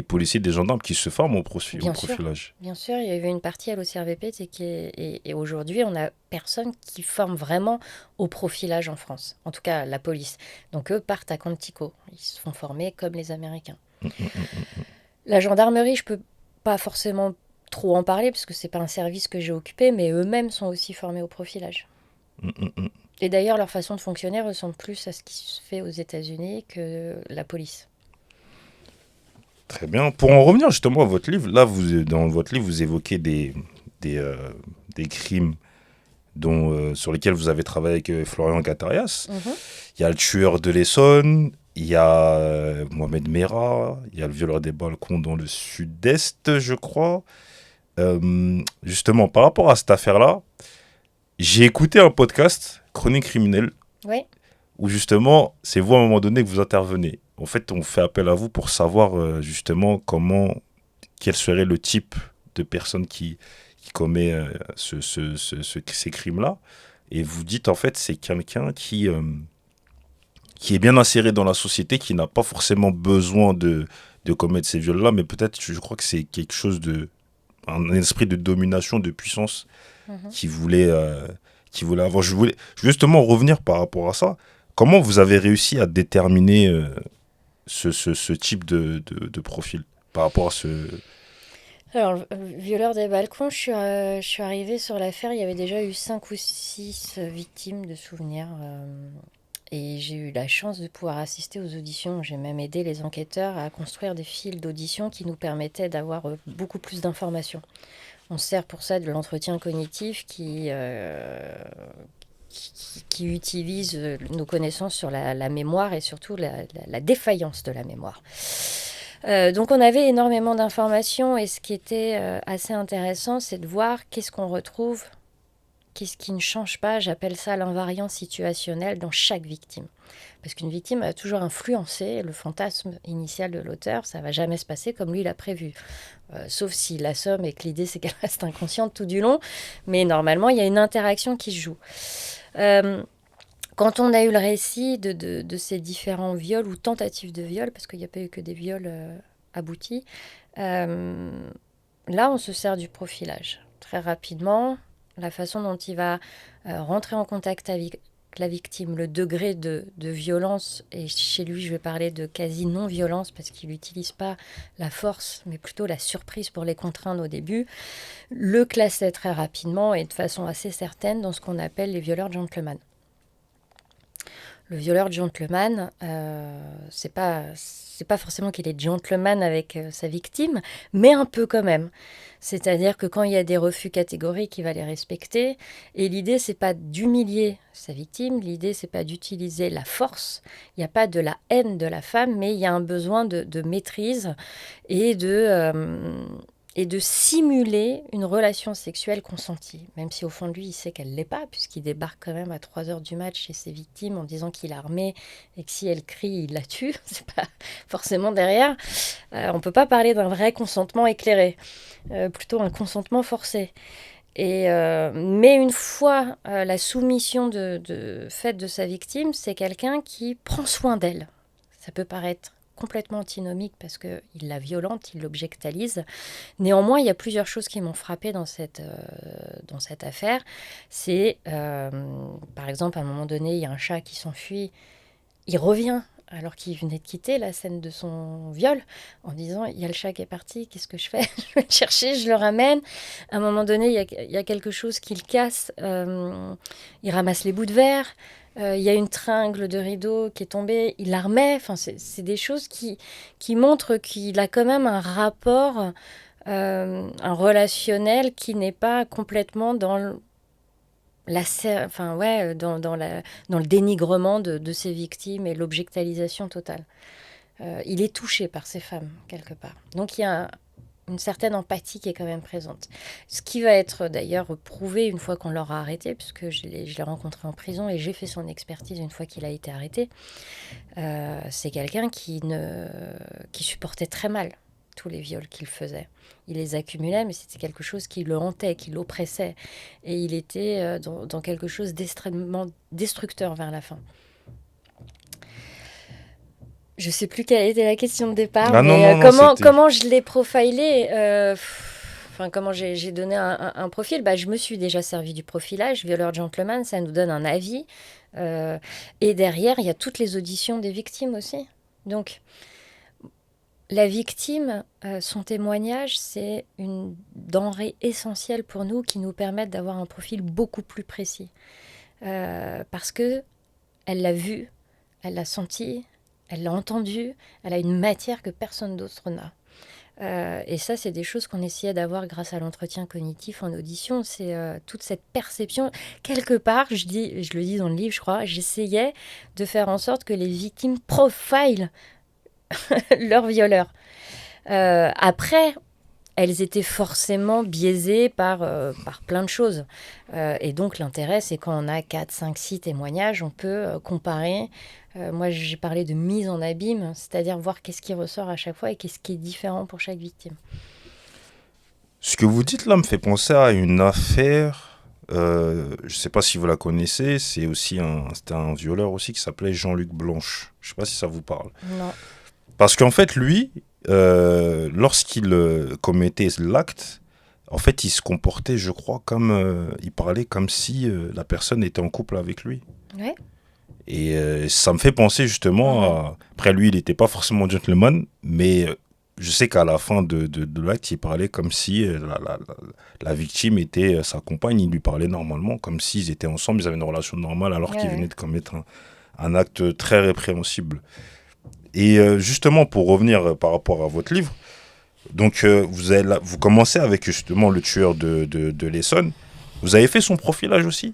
policiers, des gendarmes qui se forment au Bien sûr, profilage. bien sûr, il y avait une partie à l'OCRVP, et aujourd'hui, on a personne qui forme vraiment au profilage en France, en tout cas la police. Donc eux partent à Quantico, ils se font former comme les Américains. Hum, hum, hum, hum, La gendarmerie, je peux pas forcément trop en parler parce que c'est pas un service que j'ai occupé, mais eux-mêmes sont aussi formés au profilage. hum, hum, hum. Et d'ailleurs, leur façon de fonctionner ressemble plus à ce qui se fait aux États-Unis que la police. Très bien. Pour en revenir justement à votre livre, là, dans votre livre, vous évoquez des, euh, des crimes sur lesquels vous avez travaillé avec Florian Gatarias. Mhm. Il y a le tueur de l'Essonne, il y a Mohamed Merah, il y a le violeur des balcons dans le sud-est, je crois. Justement, par rapport à cette affaire-là, j'ai écouté un podcast, Chronique criminelle, Oui. où justement, c'est vous à un moment donné que vous intervenez. En fait, on fait appel à vous pour savoir justement quel serait le type de personne qui commet ces crimes-là. Et vous dites en fait, c'est quelqu'un qui est bien inséré dans la société, qui n'a pas forcément besoin de commettre ces viols-là, mais peut-être, je crois que c'est quelque chose un esprit de domination, de puissance Mhm. qui voulait, qui voulait avoir. Je voulais justement revenir par rapport à ça. Comment vous avez réussi à déterminer ce type de profil par rapport à ce... Alors, violeur des balcons, je suis arrivée sur l'affaire, il y avait déjà eu 5 ou 6 victimes de souvenirs. Et j'ai eu la chance de pouvoir assister aux auditions. J'ai même aidé les enquêteurs à construire des fils d'audition qui nous permettaient d'avoir beaucoup plus d'informations. On se sert pour ça de l'entretien cognitif qui utilise nos connaissances sur la mémoire et surtout la défaillance de la mémoire. Donc on avait énormément d'informations, et ce qui était assez intéressant, c'est de voir qu'est-ce qu'on retrouve qu'est-ce qui ne change pas? J'appelle ça l'invariant situationnel dans chaque victime. Parce qu'une victime a toujours influencé le fantasme initial de l'auteur, ça ne va jamais se passer comme lui l'a prévu. Sauf s'il assomme et que l'idée c'est qu'elle reste inconsciente tout du long, mais normalement il y a une interaction qui se joue. Quand on a eu le récit de ces différents viols ou tentatives de viol, parce qu'il n'y a pas eu que des viols aboutis, là on se sert du profilage. Très rapidement, la façon dont il va rentrer en contact avec la victime, le degré de violence, et chez lui je vais parler de quasi non-violence parce qu'il n'utilise pas la force mais plutôt la surprise pour les contraindre au début, le classait très rapidement et de façon assez certaine dans ce qu'on appelle les violeurs gentlemen. Le violeur gentleman, c'est pas forcément qu'il est gentleman avec sa victime, mais un peu quand même. C'est-à-dire que quand il y a des refus catégoriques, il va les respecter. Et l'idée, c'est pas d'humilier sa victime, l'idée, c'est pas d'utiliser la force. Il n'y a pas de la haine de la femme, mais il y a un besoin de maîtrise et de simuler une relation sexuelle consentie, même si au fond de lui, il sait qu'elle ne l'est pas, puisqu'il débarque quand même à 3 heures du match chez ses victimes en disant qu'il est armé et que si elle crie, il la tue. C'est pas forcément derrière. On ne peut pas parler d'un vrai consentement éclairé, plutôt un consentement forcé. Mais une fois la soumission faite de sa victime, c'est quelqu'un qui prend soin d'elle. Ça peut paraître complètement antinomique parce qu'il la violente, il l'objectalise. Néanmoins, il y a plusieurs choses qui m'ont frappée dans cette affaire. C'est, par exemple, à un moment donné, il y a un chat qui s'enfuit, il revient alors qu'il venait de quitter la scène de son viol, en disant, il y a le chat qui est parti, qu'est-ce que je fais? Je vais le chercher, je le ramène. À un moment donné, il y a quelque chose qui le casse, il ramasse les bouts de verre. Il y a une tringle de rideau qui est tombée, il la remet. Enfin, c'est des choses qui montrent qu'il a quand même un rapport, un relationnel qui n'est pas complètement dans dans le dénigrement de ses victimes et l'objectalisation totale. Il est touché par ces femmes, quelque part. Donc il y a une certaine empathie qui est quand même présente. Ce qui va être d'ailleurs prouvé une fois qu'on l'aura arrêté, puisque je l'ai rencontré en prison et j'ai fait son expertise une fois qu'il a été arrêté. C'est quelqu'un qui supportait très mal tous les viols qu'il faisait. Il les accumulait, mais c'était quelque chose qui le hantait, qui l'oppressait. Et il était dans quelque chose d'extrêmement destructeur vers la fin. Je ne sais plus quelle était la question de départ, mais comment je l'ai profilé, comment j'ai donné un profil. Je me suis déjà servi du profilage. Violeur gentleman, ça nous donne un avis. Et derrière, il y a toutes les auditions des victimes aussi. Donc, la victime, son témoignage, c'est une denrée essentielle pour nous qui nous permet d'avoir un profil beaucoup plus précis. Parce qu'elle l'a vu, elle l'a senti, elle l'a entendu, elle a une matière que personne d'autre n'a. Et ça, c'est des choses qu'on essayait d'avoir grâce à l'entretien cognitif en audition. C'est toute cette perception. Quelque part, je le dis dans le livre, je crois, j'essayais de faire en sorte que les victimes profilent leurs violeurs. Après, elles étaient forcément biaisées par plein de choses. Et donc, l'intérêt, c'est quand on a 4, 5, 6 témoignages, on peut comparer. Moi, j'ai parlé de mise en abîme, c'est-à-dire voir qu'est-ce qui ressort à chaque fois et qu'est-ce qui est différent pour chaque victime. Ce que vous dites là me fait penser à une affaire, je ne sais pas si vous la connaissez, c'était un violeur aussi qui s'appelait Jean-Luc Blanche. Je ne sais pas si ça vous parle. Non. Parce qu'en fait, lui, lorsqu'il commettait l'acte, en fait, il se comportait, je crois, il parlait comme si la personne était en couple avec lui. Ouais. Et ça me fait penser justement Après, lui, il n'était pas forcément gentleman, mais je sais qu'à la fin de l'acte, il parlait comme si la victime était sa compagne. Il lui parlait normalement, comme s'ils étaient ensemble, ils avaient une relation normale, alors qu'il venait de commettre un acte très répréhensible. Et justement, pour revenir par rapport à votre livre, donc vous commencez avec justement le tueur de l'Essonne. Vous avez fait son profilage aussi?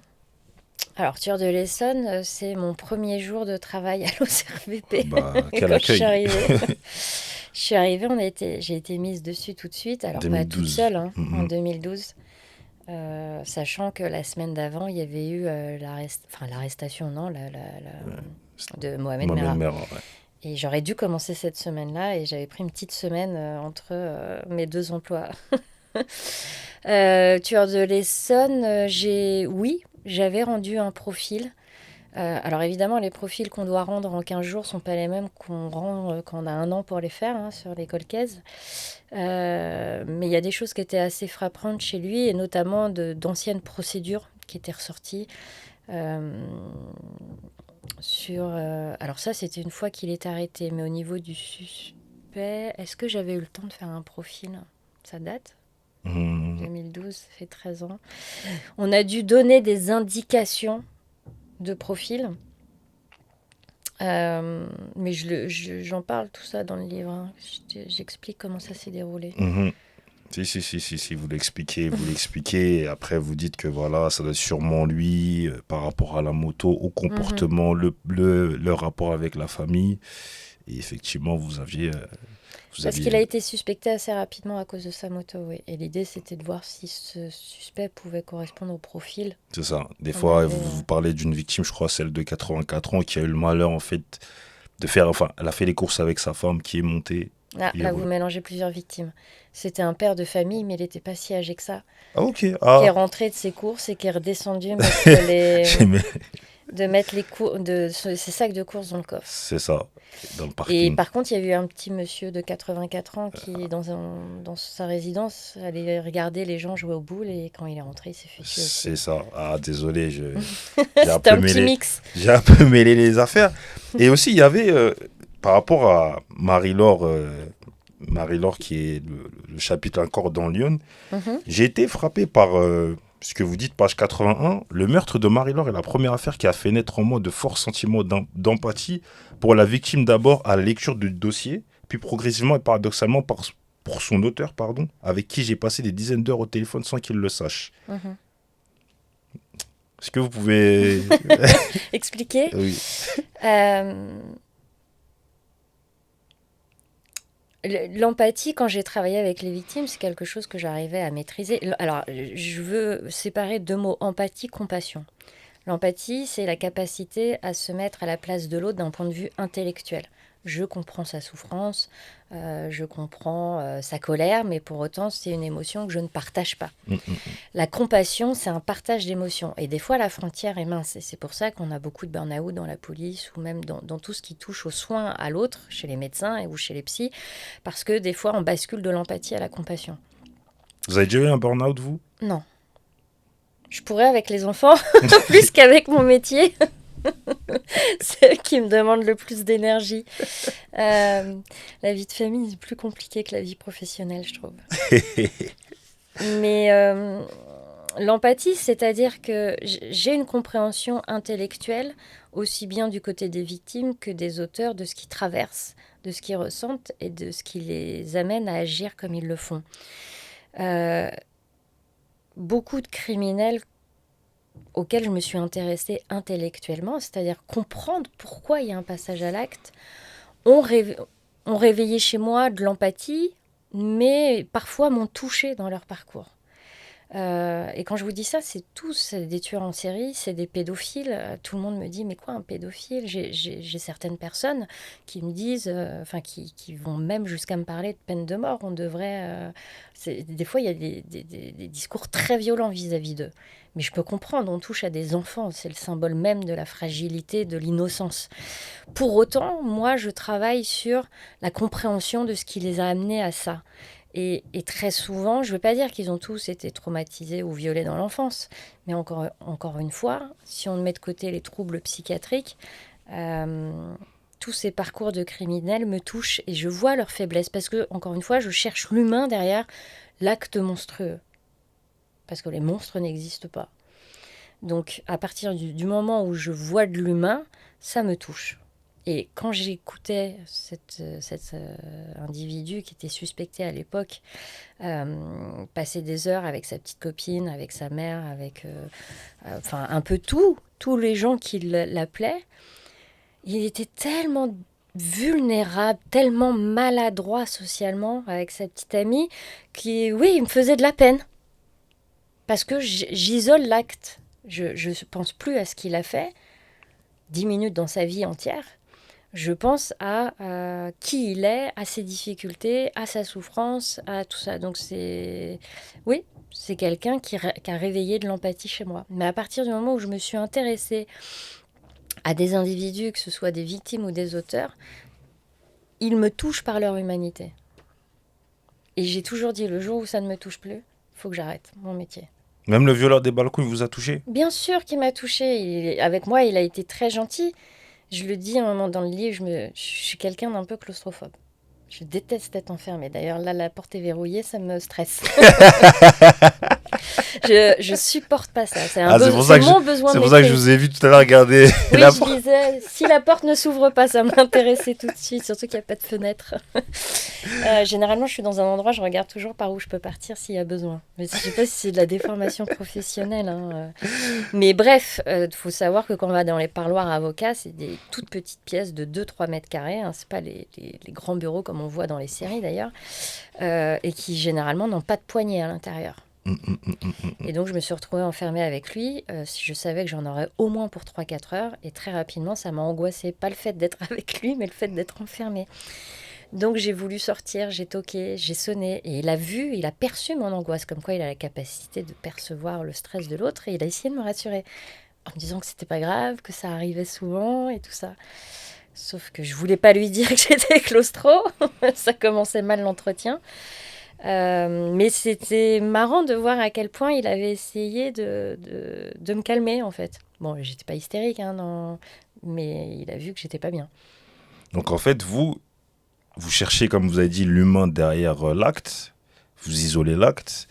Alors, tueur de l'Essonne, c'est mon premier jour de travail à l'OCRVP. Quel accueil. Je suis arrivée, j'ai été mise dessus tout de suite. Alors, 2012. Pas toute seule, en 2012. Sachant que la semaine d'avant, il y avait eu l'arrestation, non, de Mohamed Mohamed Merah. Merah, ouais. Et j'aurais dû commencer cette semaine-là et j'avais pris une petite semaine entre mes deux emplois. Tueur de l'Essonne, oui, j'avais rendu un profil. Alors évidemment, les profils qu'on doit rendre en 15 jours sont pas les mêmes qu'on rend quand on a un an pour les faire hein, sur les colcaises. Mais il y a des choses qui étaient assez frappantes chez lui, et notamment d'anciennes procédures qui étaient ressorties. Euh, alors ça, c'était une fois qu'il est arrêté, mais au niveau du suspect, est-ce que j'avais eu le temps de faire un profil? Ça date? Mhm. 2012, ça fait 13 ans. On a dû donner des indications de profil. Mais j'en parle tout ça dans le livre. Hein. J'explique comment ça s'est déroulé. Mhm. Si, vous l'expliquez, et après vous dites que voilà, ça doit être sûrement lui, par rapport à la moto, au Mhm. comportement, le rapport avec la famille, et effectivement, vous Parce qu'il aviez, a été suspecté assez rapidement à cause de sa moto, oui. Et l'idée, c'était de voir si ce suspect pouvait correspondre au profil c'est ça, des qu'on fois, avait. vous parlez d'une victime, je crois, celle de 84 ans, qui a eu le malheur, en fait, de faire, enfin, elle a fait les courses avec sa femme, qui est montée, Ah, et là, vous voilà. mélangez plusieurs victimes. C'était un père de famille, mais il n'était pas si âgé que ça, Ah, ok, qui est ah, rentré de ses courses et qui est redescendu j'aimais, mettre ses sacs de courses dans le coffre. c'est ça, dans le Et parking. par contre, il y a eu un petit monsieur de 84 ans qui, dans sa résidence, allait regarder les gens jouer aux boules et quand il est rentré, il s'est fait tuer aussi. C'est ça. Ah, désolé, j'ai un C'était peu un petit mêlé, mix. j'ai un peu mêlé les affaires. Et aussi, il y avait, par rapport à Marie-Laure, Marie-Laure qui est le chapitre encore dans Lyon, Mhm. j'ai été frappé par ce que vous dites, page 81. Le meurtre de Marie-Laure est la première affaire qui a fait naître en moi de forts sentiments d'empathie pour la victime, d'abord à la lecture du dossier, puis progressivement et paradoxalement pour son auteur, pardon, avec qui j'ai passé des dizaines d'heures au téléphone sans qu'il le sache. Mhm. Est-ce que vous pouvez... Expliquer. Oui. Euh, L'empathie, quand j'ai travaillé avec les victimes, c'est quelque chose que j'arrivais à maîtriser. Alors, je veux séparer deux mots, empathie, compassion. L'empathie, c'est la capacité à se mettre à la place de l'autre d'un point de vue intellectuel. Je comprends sa souffrance, je comprends sa colère, mais pour autant, c'est une émotion que je ne partage pas. Mm, mm. La compassion, c'est un partage d'émotions. Et des fois, la frontière est mince. Et c'est pour ça qu'on a beaucoup de burn-out dans la police ou même dans tout ce qui touche aux soins à l'autre, chez les médecins ou chez les psys, parce que des fois, on bascule de l'empathie à la compassion. Vous avez déjà eu un burn-out, vous? Non. Je pourrais avec les enfants, plus qu'avec mon métier. C'est eux qui me demandent le plus d'énergie. La vie de famille est plus compliquée que la vie professionnelle, je trouve. Mais l'empathie, c'est-à-dire que j'ai une compréhension intellectuelle, aussi bien du côté des victimes que des auteurs, de ce qu'ils traversent, de ce qu'ils ressentent et de ce qui les amène à agir comme ils le font. Euh, Beaucoup de criminels auxquels je me suis intéressée intellectuellement, c'est-à-dire comprendre pourquoi il y a un passage à l'acte, ont, ont réveillé chez moi de l'empathie, mais parfois m'ont touchée dans leur parcours. Et quand je vous dis ça, c'est tous des tueurs en série, c'est des pédophiles. Tout le monde me dit, mais quoi un pédophile? J'ai certaines personnes qui me disent, qui vont même jusqu'à me parler de peine de mort. On devrait... des fois, il y a des discours très violents vis-à-vis d'eux. Mais je peux comprendre, on touche à des enfants, c'est le symbole même de la fragilité, de l'innocence. Pour autant, moi, je travaille sur la compréhension de ce qui les a amenés à ça. Et très souvent, je ne veux pas dire qu'ils ont tous été traumatisés ou violés dans l'enfance, mais encore une fois, si on met de côté les troubles psychiatriques, euh, tous ces parcours de criminels me touchent et je vois leur faiblesse parce que, encore une fois, je cherche l'humain derrière l'acte monstrueux. Parce que les monstres n'existent pas. Donc, à partir du moment où je vois de l'humain, ça me touche. Et quand j'écoutais cet individu qui était suspecté à l'époque, passer des heures avec sa petite copine, avec sa mère, avec un peu tous les gens qui l'appelaient, il était tellement vulnérable, tellement maladroit socialement avec sa petite amie, qui, oui, il me faisait de la peine. Parce que j'isole l'acte. Je ne pense plus à ce qu'il a fait, 10 minutes dans sa vie entière. Je pense à qui il est, à ses difficultés, à sa souffrance, à tout ça. Donc oui, c'est quelqu'un qui a réveillé de l'empathie chez moi. Mais à partir du moment où je me suis intéressée à des individus, que ce soit des victimes ou des auteurs, ils me touchent par leur humanité. Et j'ai toujours dit, le jour où ça ne me touche plus, il faut que j'arrête mon métier. Même le violeur des balcons, il vous a touché? Bien sûr qu'il m'a touchée. Avec moi, il a été très gentil. Je le dis à un moment dans le livre, je suis quelqu'un d'un peu claustrophobe. Je déteste être enfermée. D'ailleurs, là, la porte est verrouillée, ça me stresse. Je supporte pas ça. C'est mon besoin c'est de pour ça que je maîtrise. vous ai vu tout à l'heure regarder Oui, la je porte. disais, si la porte ne s'ouvre pas, ça m'intéressait tout de suite, surtout qu'il n'y a pas de fenêtre. Généralement, je suis dans un endroit, je regarde toujours par où je peux partir s'il y a besoin. Mais je ne sais pas si c'est de la déformation professionnelle. Hein. Mais bref, faut savoir que quand on va dans les parloirs avocats, c'est des toutes petites pièces de 2-3 mètres carrés. Hein. Ce n'est pas les grands bureaux comme on voit dans les séries d'ailleurs. Et qui généralement n'ont pas de poignée à l'intérieur. Et donc, je me suis retrouvée enfermée avec lui. Je savais que j'en aurais au moins pour 3-4 heures. Et très rapidement, ça m'a angoissée. Pas le fait d'être avec lui, mais le fait d'être enfermée. Donc, j'ai voulu sortir, j'ai toqué, j'ai sonné. Et il a vu, il a perçu mon angoisse. Comme quoi, il a la capacité de percevoir le stress de l'autre. Et il a essayé de me rassurer. En me disant que c'était pas grave, que ça arrivait souvent et tout ça. Sauf que je voulais pas lui dire que j'étais claustro. Ça commençait mal l'entretien. Mais c'était marrant de voir à quel point il avait essayé de me calmer, en fait. Bon, j'étais pas hystérique, hein, non, mais il a vu que j'étais pas bien. Donc en fait, vous cherchez, comme vous avez dit, l'humain derrière l'acte, vous isolez l'acte,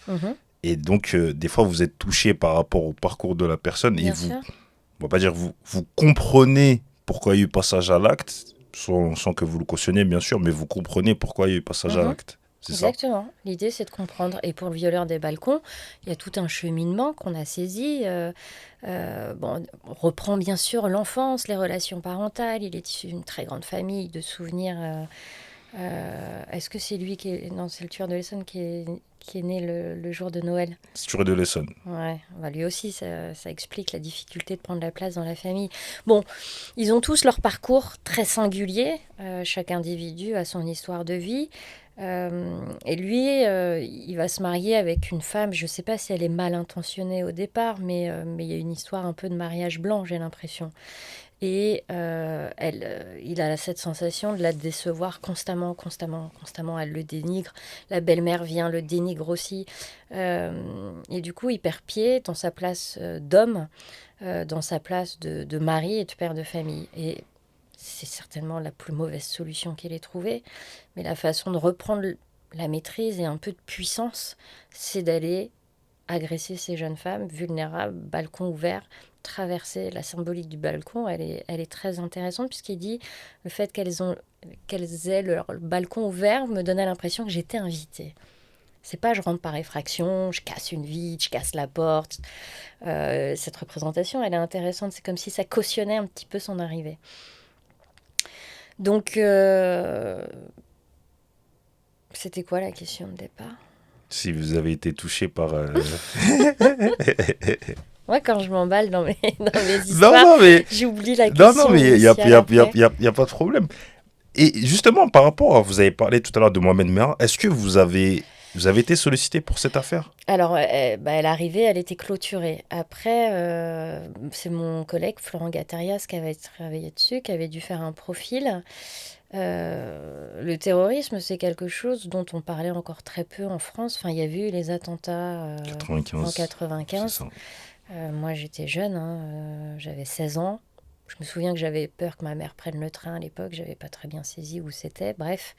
et donc des fois vous êtes touché par rapport au parcours de la personne, Bien et sûr. on va pas dire vous comprenez pourquoi il y a eu passage à l'acte, sans que vous le cautionniez bien sûr, mais vous comprenez pourquoi il y a eu passage à l'acte. C'est ça? Exactement. L'idée, c'est de comprendre. Et pour le violeur des balcons, il y a tout un cheminement qu'on a saisi. Bon, on reprend bien sûr l'enfance, les relations parentales. Il est issu d'une très grande famille de souvenirs. Est-ce que c'est lui qui est... Non, c'est le tueur de l'Essonne qui est né le jour de Noël. C'est tueur de l'Essonne. Ouais, bah lui aussi, ça explique la difficulté de prendre la place dans la famille. Bon, ils ont tous leur parcours très singulier. Chaque individu a son histoire de vie. Et lui, il va se marier avec une femme, je ne sais pas si elle est mal intentionnée au départ, mais il y a une histoire un peu de mariage blanc, j'ai l'impression. Et il a cette sensation de la décevoir constamment. Elle le dénigre. La belle-mère vient, le dénigre aussi. Et du coup, il perd pied dans sa place d'homme, dans sa place de mari et de père de famille. Et c'est certainement la plus mauvaise solution qu'il ait trouvée. Mais la façon de reprendre la maîtrise et un peu de puissance, c'est d'aller agresser ces jeunes femmes vulnérables, balcon ouvert, traverser la symbolique du balcon, elle est très intéressante puisqu'il dit le fait qu'elles aient leur balcon ouvert me donnait l'impression que j'étais invitée. C'est pas je rentre par effraction, je casse une vitre, je casse la porte. Cette représentation, elle est intéressante. C'est comme si ça cautionnait un petit peu son arrivée. Donc, c'était quoi la question de départ? Si vous avez été touché par... Moi, quand je m'emballe dans mes histoires, j'oublie la question. Non, mais il n'y a pas de problème. Et justement, par rapport à... Vous avez parlé tout à l'heure de Mohamed Merah. Est-ce que vous avez été sollicité pour cette affaire? Alors, elle arrivait, elle était clôturée. Après, c'est mon collègue Florent Gatarias qui avait travaillé dessus, qui avait dû faire un profil. Le terrorisme, c'est quelque chose dont on parlait encore très peu en France. Enfin, il y a eu les attentats en 95. Moi, j'étais jeune, hein, j'avais 16 ans. Je me souviens que j'avais peur que ma mère prenne le train à l'époque. J'avais pas très bien saisi où c'était. Bref.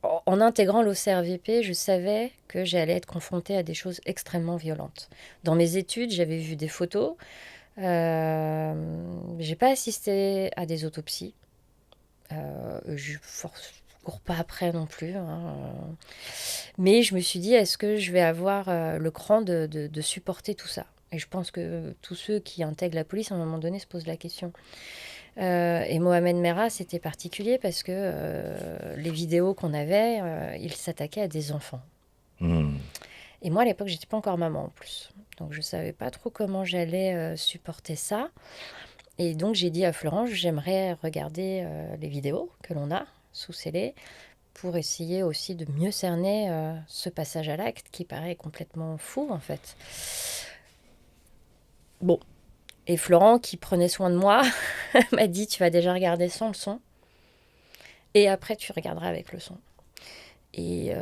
En intégrant l'OCRVP, je savais que j'allais être confrontée à des choses extrêmement violentes. Dans mes études, j'avais vu des photos. J'ai pas assisté à des autopsies. Je cours pas après non plus. Hein. Mais je me suis dit, est-ce que je vais avoir le cran de supporter tout ça? Et je pense que tous ceux qui intègrent la police, à un moment donné, se posent la question. Et Mohamed Merah, c'était particulier parce que les vidéos qu'on avait, il s'attaquait à des enfants. Et moi, à l'époque, j'étais pas encore maman en plus. Donc, je savais pas trop comment j'allais supporter ça. Et donc, j'ai dit à Florent, j'aimerais regarder les vidéos que l'on a sous scellé pour essayer aussi de mieux cerner ce passage à l'acte qui paraît complètement fou, en fait. Bon. Et Florent, qui prenait soin de moi, m'a dit, tu vas déjà regarder sans le son. Et après, tu regarderas avec le son. Et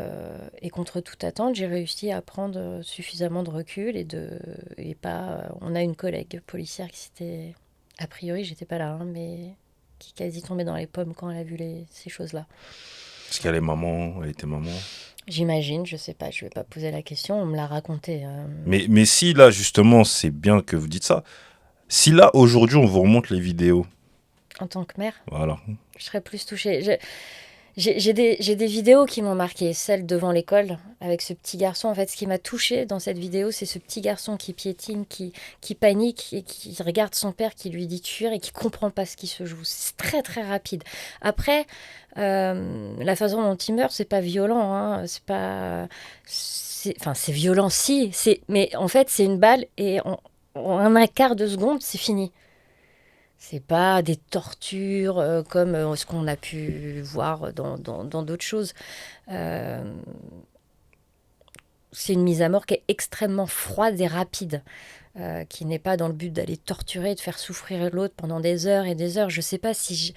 contre toute attente, j'ai réussi à prendre suffisamment de recul et pas. On a une collègue policière qui s'était. A priori, j'étais pas là, hein, mais qui est quasi tombée dans les pommes quand elle a vu ces choses-là. Est-ce qu'elle est maman, elle était maman? J'imagine, je sais pas, je vais pas poser la question, on me l'a raconté. Mais si là, justement, c'est bien que vous dites ça. Si là, aujourd'hui, on vous remonte les vidéos, En tant que mère, voilà. je serais plus touchée. J'ai des vidéos qui m'ont marqué, celle devant l'école, avec ce petit garçon. En fait, ce qui m'a touchée dans cette vidéo, c'est ce petit garçon qui piétine, qui panique et qui regarde son père qui lui dit de fuir et qui comprend pas ce qui se joue. C'est très très rapide. Après, la façon dont il meurt, c'est pas violent, hein, c'est pas, enfin c'est violent si, mais en fait c'est une balle et en un quart de seconde, c'est fini. C'est pas des tortures comme ce qu'on a pu voir dans d'autres choses. Euh, c'est une mise à mort qui est extrêmement froide et rapide, qui n'est pas dans le but d'aller torturer, de faire souffrir l'autre pendant des heures et des heures. Je sais pas si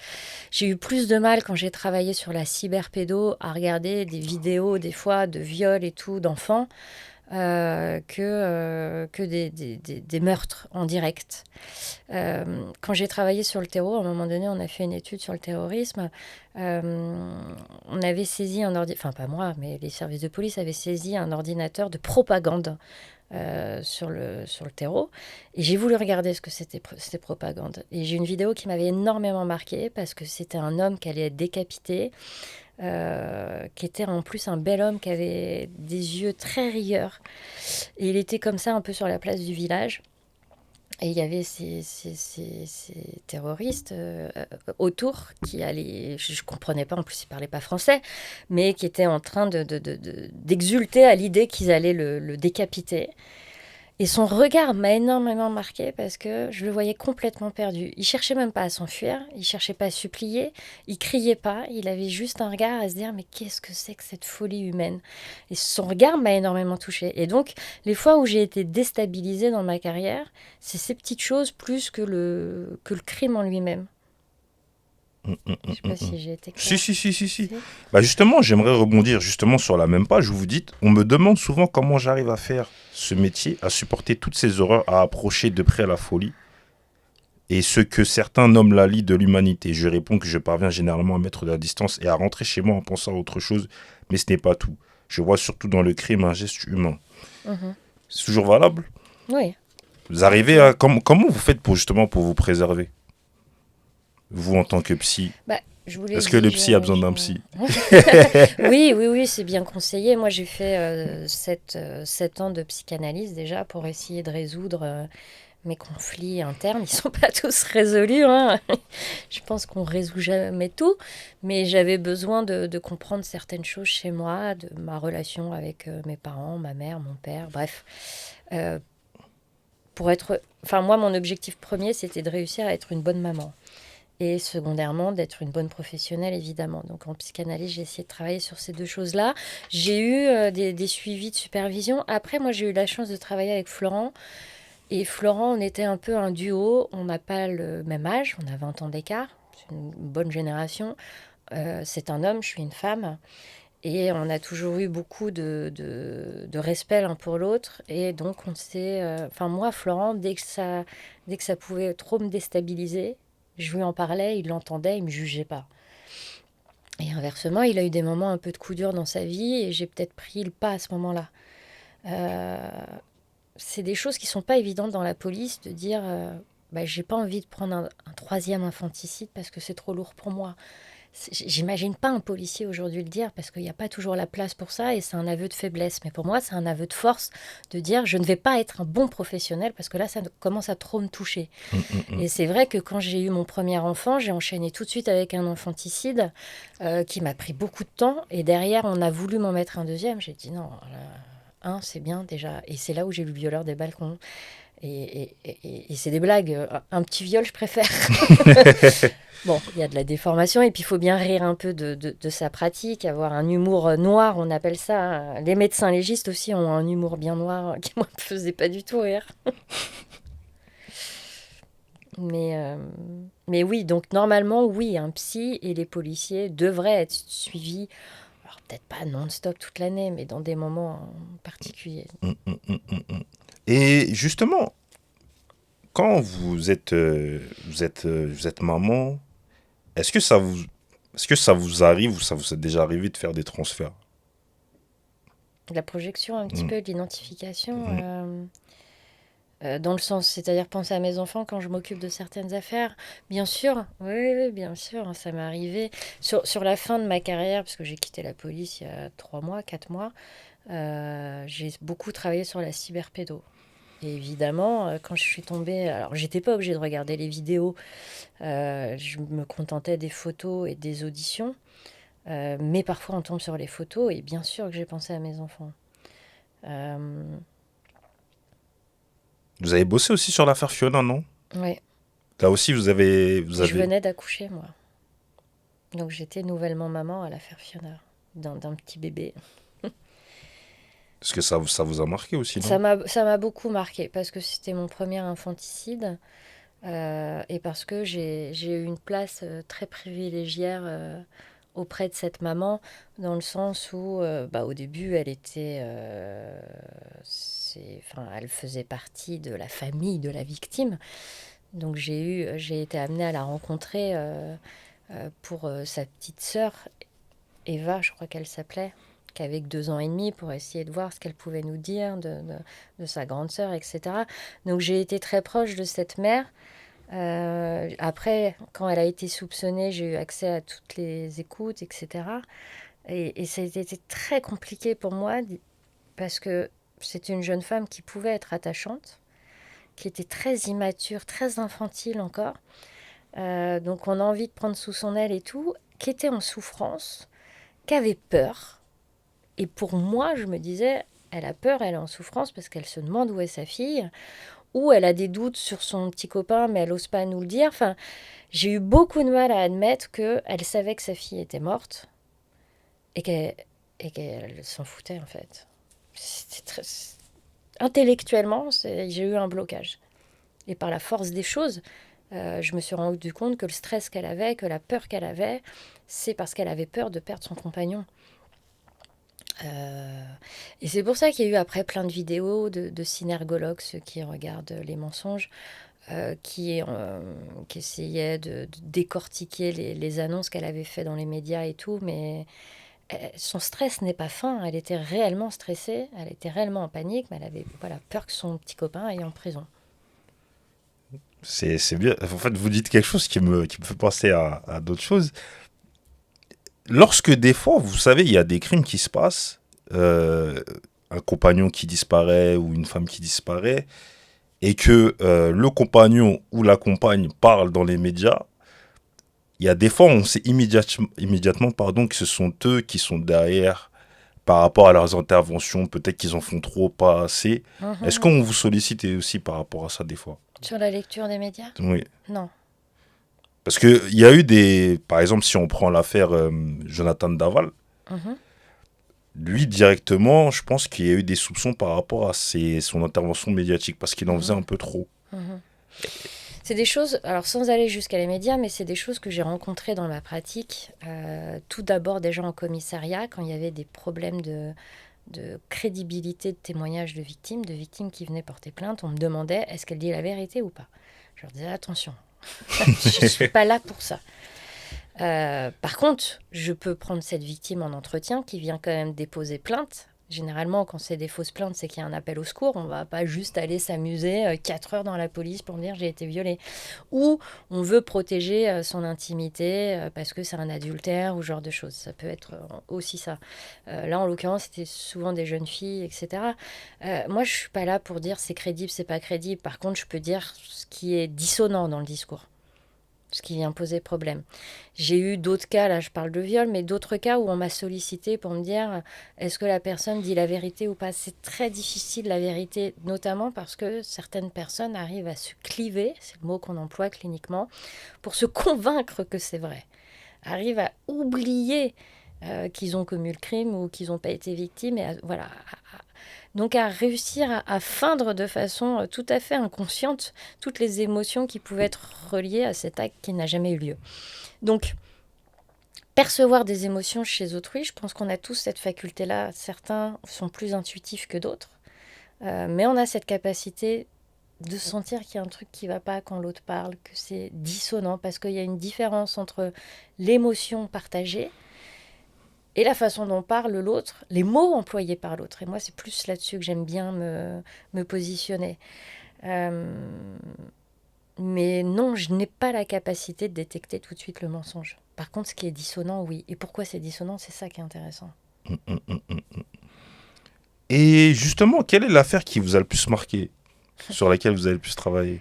j'ai eu plus de mal quand j'ai travaillé sur la cyberpédo à regarder des vidéos des fois de viols et tout d'enfants que des meurtres en direct. Quand j'ai travaillé sur le terreau, à un moment donné, on a fait une étude sur le terrorisme. On avait saisi un ordinateur, enfin pas moi, mais les services de police avaient saisi un ordinateur de propagande sur le terreau. Et j'ai voulu regarder ce que c'était ces propagandes. Et j'ai une vidéo qui m'avait énormément marquée parce que c'était un homme qui allait être décapité. Qui était en plus un bel homme qui avait des yeux très rieurs. Et il était comme ça un peu sur la place du village. Et il y avait ces terroristes autour qui allaient, je ne comprenais pas, en plus ils ne parlaient pas français, mais qui étaient en train d'exulter à l'idée qu'ils allaient le décapiter. Et son regard m'a énormément marqué parce que je le voyais complètement perdu. Il cherchait même pas à s'enfuir, il cherchait pas à supplier, il criait pas, il avait juste un regard à se dire mais qu'est-ce que c'est que cette folie humaine. Et son regard m'a énormément touchée. Et donc les fois où j'ai été déstabilisée dans ma carrière, c'est ces petites choses plus que le crime en lui-même. Je sais pas si j'ai été Si, claire. si. Bah justement, j'aimerais rebondir justement sur la même page où vous dites, on me demande souvent comment j'arrive à faire ce métier, à supporter toutes ces horreurs, à approcher de près la folie et ce que certains nomment la lie de l'humanité. Je réponds que je parviens généralement à mettre de la distance et à rentrer chez moi en pensant à autre chose, mais ce n'est pas tout. Je vois surtout dans le crime un geste humain. Mhm. C'est toujours valable? Oui. Vous arrivez à... comment vous faites pour justement pour vous préserver? Vous en tant que psy? Bah, je vous l'ai Est-ce que dit, le psy a besoin d'un psy? Oui, c'est bien conseillé. Moi, j'ai fait 7 ans de psychanalyse déjà pour essayer de résoudre mes conflits internes. Ils ne sont pas tous résolus, hein. Je pense qu'on ne résout jamais tout. Mais j'avais besoin de comprendre certaines choses chez moi, de ma relation avec mes parents, ma mère, mon père, bref. Euh, Enfin, moi, mon objectif premier, c'était de réussir à être une bonne maman. Et secondairement, d'être une bonne professionnelle, évidemment. Donc en psychanalyse, j'ai essayé de travailler sur ces deux choses-là. J'ai eu des suivis de supervision. Après, moi, j'ai eu la chance de travailler avec Florent. Et Florent, on était un peu un duo. On n'a pas le même âge, on a 20 ans d'écart. C'est une bonne génération. C'est un homme, je suis une femme. Et on a toujours eu beaucoup de respect l'un pour l'autre. Et donc, on s'est... Enfin, moi, Florent, dès que ça pouvait trop me déstabiliser, je lui en parlais, il l'entendait, il ne me jugeait pas. Et inversement, il a eu des moments un peu de coup dur dans sa vie et j'ai peut-être pris le pas à ce moment-là. Euh, c'est des choses qui ne sont pas évidentes dans la police de dire bah, j'ai pas envie de prendre un troisième infanticide parce que c'est trop lourd pour moi. J'imagine pas un policier aujourd'hui le dire parce qu'il n'y a pas toujours la place pour ça et c'est un aveu de faiblesse. Mais pour moi, c'est un aveu de force de dire je ne vais pas être un bon professionnel parce que là, ça commence à trop me toucher. Et c'est vrai que quand j'ai eu mon premier enfant, j'ai enchaîné tout de suite avec un infanticide qui m'a pris beaucoup de temps. Et derrière, on a voulu m'en mettre un deuxième. J'ai dit non, là, c'est bien déjà. Et c'est là où j'ai lu Violeur des balcons. Et c'est des blagues. Un petit viol, je préfère. Bon, il y a de la déformation et puis il faut bien rire un peu de sa pratique, avoir un humour noir, on appelle ça, hein. Les médecins légistes aussi ont un humour bien noir qui moi me faisait pas du tout rire. Mais, euh, mais oui, donc normalement, oui, un psy et les policiers devraient être suivis, alors peut-être pas non-stop toute l'année, mais dans des moments particuliers. Hum, hum, hum, hum, hum. Et justement, quand vous êtes maman, est-ce que ça vous, est-ce que ça vous arrive ou ça vous est déjà arrivé de faire des transferts? La projection un petit Hum, peu, de l'identification, hum. dans le sens, c'est-à-dire penser à mes enfants quand je m'occupe de certaines affaires. Bien sûr, oui, oui, oui, bien sûr, hein, ça m'est arrivé. Sur la fin de ma carrière, parce que j'ai quitté la police il y a 3 mois, 4 mois, j'ai beaucoup travaillé sur la cyberpédo. Et évidemment, quand je suis tombée, alors j'étais pas obligée de regarder les vidéos, je me contentais des photos et des auditions, mais parfois on tombe sur les photos et bien sûr que j'ai pensé à mes enfants. Euh, Vous avez bossé aussi sur l'affaire Fiona, non? ouais, Là aussi, vous je avez, venais d'accoucher moi, donc j'étais nouvellement maman à l'affaire Fiona, d'un petit bébé. parce que ça vous a marqué aussi, non? Ça m'a beaucoup marqué parce que c'était mon premier infanticide. Et parce que j'ai eu une place très privilégiée auprès de cette maman, dans le sens où, bah, au début, elle était, enfin, elle faisait partie de la famille de la victime. Donc j'ai été amenée à la rencontrer pour sa petite sœur, Eva, je crois qu'elle s'appelait, qui avait que 2 ans et demi, pour essayer de voir ce qu'elle pouvait nous dire de sa grande sœur, etc. Donc j'ai été très proche de cette mère. Après, quand elle a été soupçonnée, j'ai eu accès à toutes les écoutes, etc. Et ça a été très compliqué pour moi parce que c'est une jeune femme qui pouvait être attachante, qui était très immature, très infantile encore. Donc on a envie de prendre sous son aile et tout, qui était en souffrance, qui avait peur. Et pour moi, je me disais, elle a peur, elle est en souffrance parce qu'elle se demande où est sa fille, ou elle a des doutes sur son petit copain, mais elle n'ose pas nous le dire. Enfin, j'ai eu beaucoup de mal à admettre qu'elle savait que sa fille était morte et qu'elle s'en foutait en fait. C'était très... Intellectuellement, j'ai eu un blocage. Et par la force des choses, je me suis rendu compte que le stress qu'elle avait, que la peur qu'elle avait, c'est parce qu'elle avait peur de perdre son compagnon. Euh, et c'est pour ça qu'il y a eu après plein de vidéos de synergologues, ceux qui regardent les mensonges, qui essayait de décortiquer les annonces qu'elle avait fait dans les médias et tout, mais son stress n'est pas fin. Elle était réellement stressée, elle était réellement en panique, mais elle avait voilà, peur que son petit copain aille en prison. C'est bien. En fait, vous dites quelque chose qui me fait penser à d'autres choses. Lorsque des fois, vous savez, il y a des crimes qui se passent, euh, un compagnon qui disparaît ou une femme qui disparaît, et que le compagnon ou la compagne parle dans les médias, il y a des fois, on sait immédiatement pardon, que ce sont eux qui sont derrière par rapport à leurs interventions. Peut-être qu'ils en font trop, pas assez. Est-ce Mhm. qu'on vous sollicite aussi par rapport à ça des fois? Sur la lecture des médias? Oui. Non. Parce qu'il y a eu des... Par exemple, si on prend l'affaire Jonathan Daval, Mhm. lui, directement, je pense qu'il y a eu des soupçons par rapport à son intervention médiatique, parce qu'il en faisait Mhm. un peu trop. Mhm. C'est des choses, alors sans aller jusqu'à les médias, mais c'est des choses que j'ai rencontrées dans ma pratique. Tout d'abord déjà en commissariat, quand il y avait des problèmes de crédibilité de témoignages de victimes qui venaient porter plainte, on me demandait est-ce qu'elle dit la vérité ou pas. Je leur disais attention, je ne suis pas là pour ça. Par contre, je peux prendre cette victime en entretien qui vient quand même déposer plainte. Généralement, quand c'est des fausses plaintes, c'est qu'il y a un appel au secours. On ne va pas juste aller s'amuser 4 heures dans la police pour me dire j'ai été violée. Ou on veut protéger son intimité parce que c'est un adultère ou ce genre de choses. Ça peut être aussi ça. Là, en l'occurrence, c'était souvent des jeunes filles, etc. Moi, je ne suis pas là pour dire c'est crédible, c'est pas crédible. Par contre, je peux dire ce qui est dissonant dans le discours. ce qui vient poser problème. J'ai eu d'autres cas, là je parle de viol, mais d'autres cas où on m'a sollicité pour me dire est-ce que la personne dit la vérité ou pas. C'est très difficile la vérité, notamment parce que certaines personnes arrivent à se cliver, c'est le mot qu'on emploie cliniquement, pour se convaincre que c'est vrai. Arrivent à oublier qu'ils ont commis le crime ou qu'ils n'ont pas été victimes. Et voilà. Donc à réussir à feindre de façon tout à fait inconsciente toutes les émotions qui pouvaient être reliées à cet acte qui n'a jamais eu lieu. Donc, percevoir des émotions chez autrui, je pense qu'on a tous cette faculté-là. Certains sont plus intuitifs que d'autres, mais on a cette capacité de sentir qu'il y a un truc qui ne va pas quand l'autre parle, que c'est dissonant, parce qu'il y a une différence entre l'émotion partagée et la façon dont parle l'autre, les mots employés par l'autre. Et moi, c'est plus là-dessus que j'aime bien me positionner. Mais non, je n'ai pas la capacité de détecter tout de suite le mensonge. Par contre, ce qui est dissonant, oui. Et pourquoi c'est dissonant, c'est ça qui est intéressant. Et justement, quelle est l'affaire qui vous a le plus marqué, sur laquelle vous avez le plus travaillé?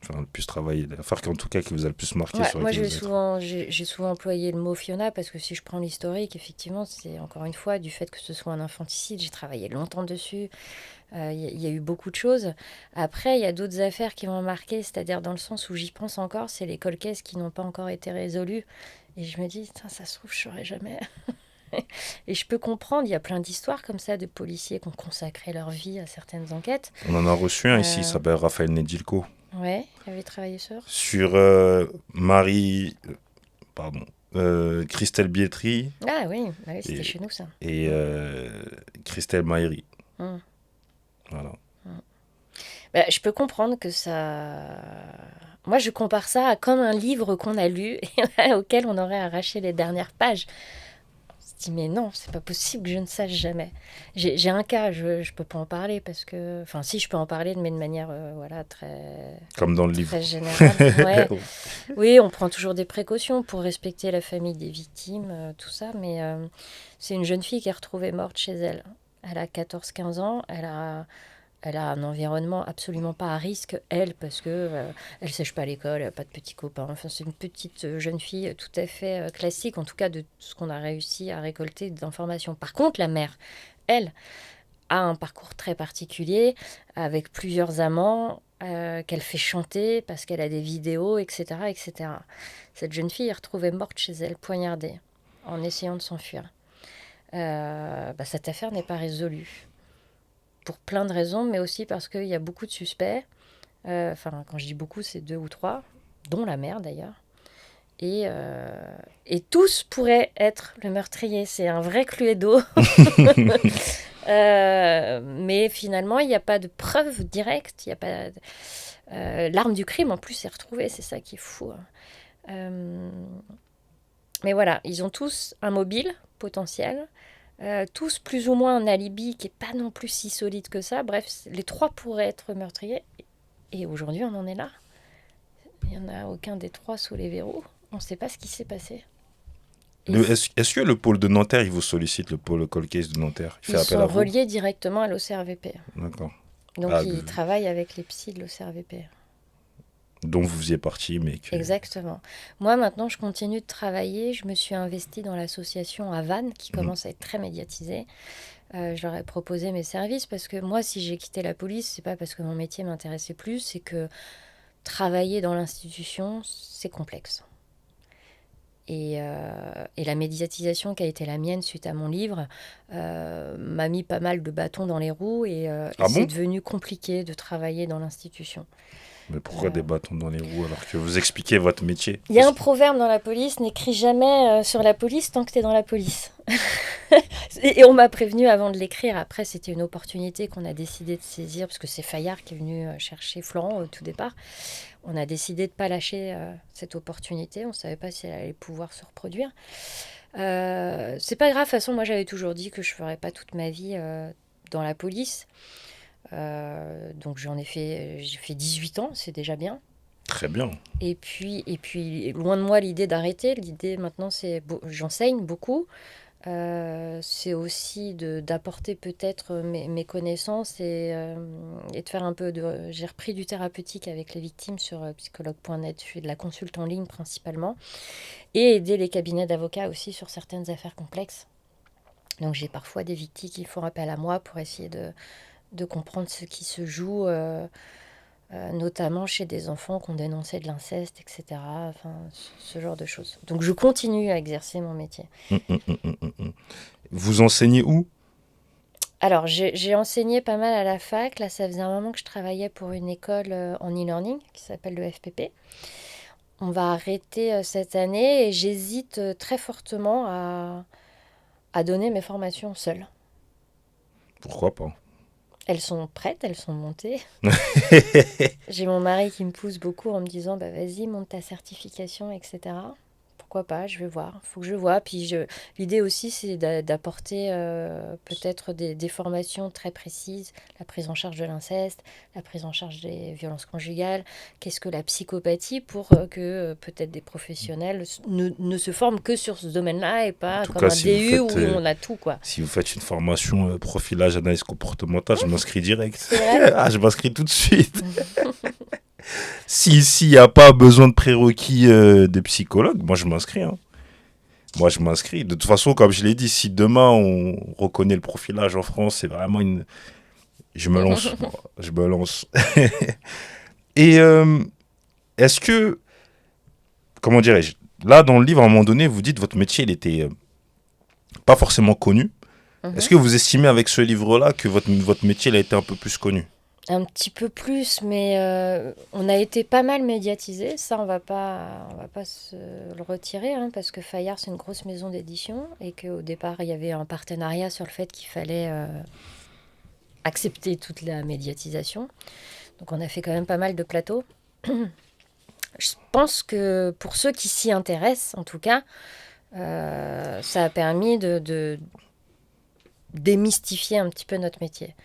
Enfin, le plus travaillé, l'affaire qui, en tout cas, qui vous a le plus marqué, sur Moi, laquelle vous êtes. j'ai souvent employé le mot Fiona parce que si je prends l'historique, effectivement, c'est encore une fois du fait que ce soit un infanticide. J'ai travaillé longtemps dessus. Il y a eu beaucoup de choses. Après, il y a d'autres affaires qui m'ont marqué, c'est-à-dire dans le sens où j'y pense encore, c'est les cold cases qui n'ont pas encore été résolues. Et je me dis, ça se trouve, je ne saurais jamais. Et je peux comprendre, il y a plein d'histoires comme ça de policiers qui ont consacré leur vie à certaines enquêtes. On en a reçu un ici, il s'appelle Raphaël Nedilko. Ouais, il avait travaillé sur Marie, pardon, Christelle Bietri. Ah oui, c'était chez nous ça. Et Christelle Maïri. Voilà. Bah, je peux comprendre que ça... Moi, je compare ça à comme un livre qu'on a lu et auquel on aurait arraché les dernières pages. On se dit, mais non, c'est pas possible que je ne sache jamais. J'ai un cas, je peux pas en parler parce que... Enfin, si, je peux en parler, mais de manière voilà, très... Comme dans le livre. Très générale. Ouais. Oui, on prend toujours des précautions pour respecter la famille des victimes, tout ça, mais c'est une jeune fille qui est retrouvée morte chez elle. Elle a 14-15 ans, elle a un environnement absolument pas à risque, elle, parce que elle sèche pas à l'école, elle n'a pas de petits copains. Enfin, c'est une petite jeune fille tout à fait classique, en tout cas de ce qu'on a réussi à récolter d'informations. Par contre, la mère, elle, a un parcours très particulier, avec plusieurs amants, qu'elle fait chanter parce qu'elle a des vidéos, etc., etc. Cette jeune fille est retrouvée morte chez elle, poignardée, en essayant de s'enfuir. Cette affaire n'est pas résolue. Pour plein de raisons, mais aussi parce qu'il y a beaucoup de suspects. Enfin, quand je dis beaucoup, c'est 2 ou 3, dont la mère d'ailleurs. Et tous pourraient être le meurtrier. C'est un vrai cluedo. Mais finalement, il n'y a pas de preuve directe. Il y a pas... l'arme du crime, en plus, est retrouvée. C'est ça qui est fou. Mais voilà, ils ont tous un mobile potentiel. Tous plus ou moins un alibi qui n'est pas non plus si solide que ça. Bref, les 3 pourraient être meurtriers. Et aujourd'hui, on en est là. Il n'y en a aucun des 3 sous les verrous. On ne sait pas ce qui s'est passé. Est-ce que le pôle de Nanterre, il vous sollicite, le pôle cold case de Nanterre? Ils sont reliés directement à l'OCRVP. D'accord. Donc, ils travaillent avec les psys de l'OCRVP. Dont vous faisiez partie, mais que... Exactement. Moi, maintenant, je continue de travailler. Je me suis investie dans l'association à Vannes, qui commence à être très médiatisée. Je leur ai proposé mes services parce que moi, si j'ai quitté la police, c'est pas parce que mon métier m'intéressait plus, c'est que travailler dans l'institution, c'est complexe. Et la médiatisation qui a été la mienne suite à mon livre m'a mis pas mal de bâtons dans les roues et c'est devenu compliqué de travailler dans l'institution. Mais pourquoi des bâtons dans les roues alors que vous expliquez votre métier? Il y a un proverbe dans la police, n'écris jamais sur la police tant que tu es dans la police. Et on m'a prévenu avant de l'écrire. Après, c'était une opportunité qu'on a décidé de saisir parce que c'est Fayard qui est venu chercher Florent au tout départ. On a décidé de ne pas lâcher cette opportunité. On ne savait pas si elle allait pouvoir se reproduire. C'est pas grave, de toute façon, moi j'avais toujours dit que je ne ferais pas toute ma vie dans la police. Donc j'ai fait 18 ans, c'est déjà bien. Très bien. Et puis loin de moi l'idée d'arrêter. L'idée maintenant, c'est j'enseigne beaucoup. C'est aussi d'apporter peut-être mes connaissances et de faire un peu de... J'ai repris du thérapeutique avec les victimes sur psychologue.net. Je fais de la consulte en ligne principalement. Et aider les cabinets d'avocats aussi sur certaines affaires complexes. Donc j'ai parfois des victimes qui font appel à moi pour essayer de comprendre ce qui se joue, notamment chez des enfants qui ont dénoncé de l'inceste, etc. Enfin, ce genre de choses. Donc je continue à exercer mon métier. Hum, hum, hum, hum, hum, hum. Vous enseignez où? Alors j'ai enseigné pas mal à la fac. Là, ça faisait un moment que je travaillais pour une école en e-learning qui s'appelle le FPP. On va arrêter cette année et j'hésite très fortement à donner mes formations seule. Pourquoi pas? Elles sont prêtes, elles sont montées. J'ai mon mari qui me pousse beaucoup en me disant bah vas-y, monte ta certification, etc. Pourquoi pas, je vais voir, il faut que je vois. L'idée aussi, c'est d'apporter peut-être des formations très précises, la prise en charge de l'inceste, la prise en charge des violences conjugales, qu'est-ce que la psychopathie pour que peut-être des professionnels ne se forment que sur ce domaine-là et En pas tout comme cas, un DU où on a tout, quoi. si vous faites une formation profilage, analyse comportementale, je m'inscris direct. C'est vrai. Ah, je m'inscris tout de suite. S'il n'y a pas besoin de prérequis de psychologue, moi je m'inscris. Hein. Moi je m'inscris. De toute façon, comme je l'ai dit, si demain on reconnaît le profilage en France, c'est vraiment une. Je me lance. Moi, je me lance. Et est-ce que. Comment dirais-je? Là, dans le livre, à un moment donné, vous dites votre métier, il était pas forcément connu. Est-ce Mhm. que vous estimez avec ce livre-là que votre métier il a été un peu plus connu? Un petit peu plus, mais on a été pas mal médiatisé. Ça, on va pas se le retirer, hein, parce que Fayard, c'est une grosse maison d'édition et qu'au départ, il y avait un partenariat sur le fait qu'il fallait accepter toute la médiatisation. Donc, on a fait quand même pas mal de plateaux. Je pense que pour ceux qui s'y intéressent, en tout cas, ça a permis de démystifier un petit peu notre métier.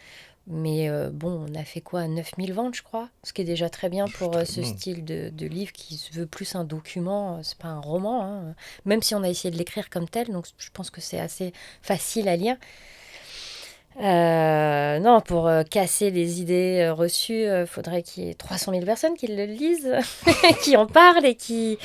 Mais bon, on a fait quoi? 9000 ventes, je crois. Ce qui est déjà très bien pour Très ce bien. style de livre qui se veut plus un document, c'est pas un roman, hein. Même si on a essayé de l'écrire comme tel, donc je pense que c'est assez facile à lire. Non, pour casser les idées reçues, il faudrait qu'il y ait 300 000 personnes qui le lisent, qui en parlent et qui...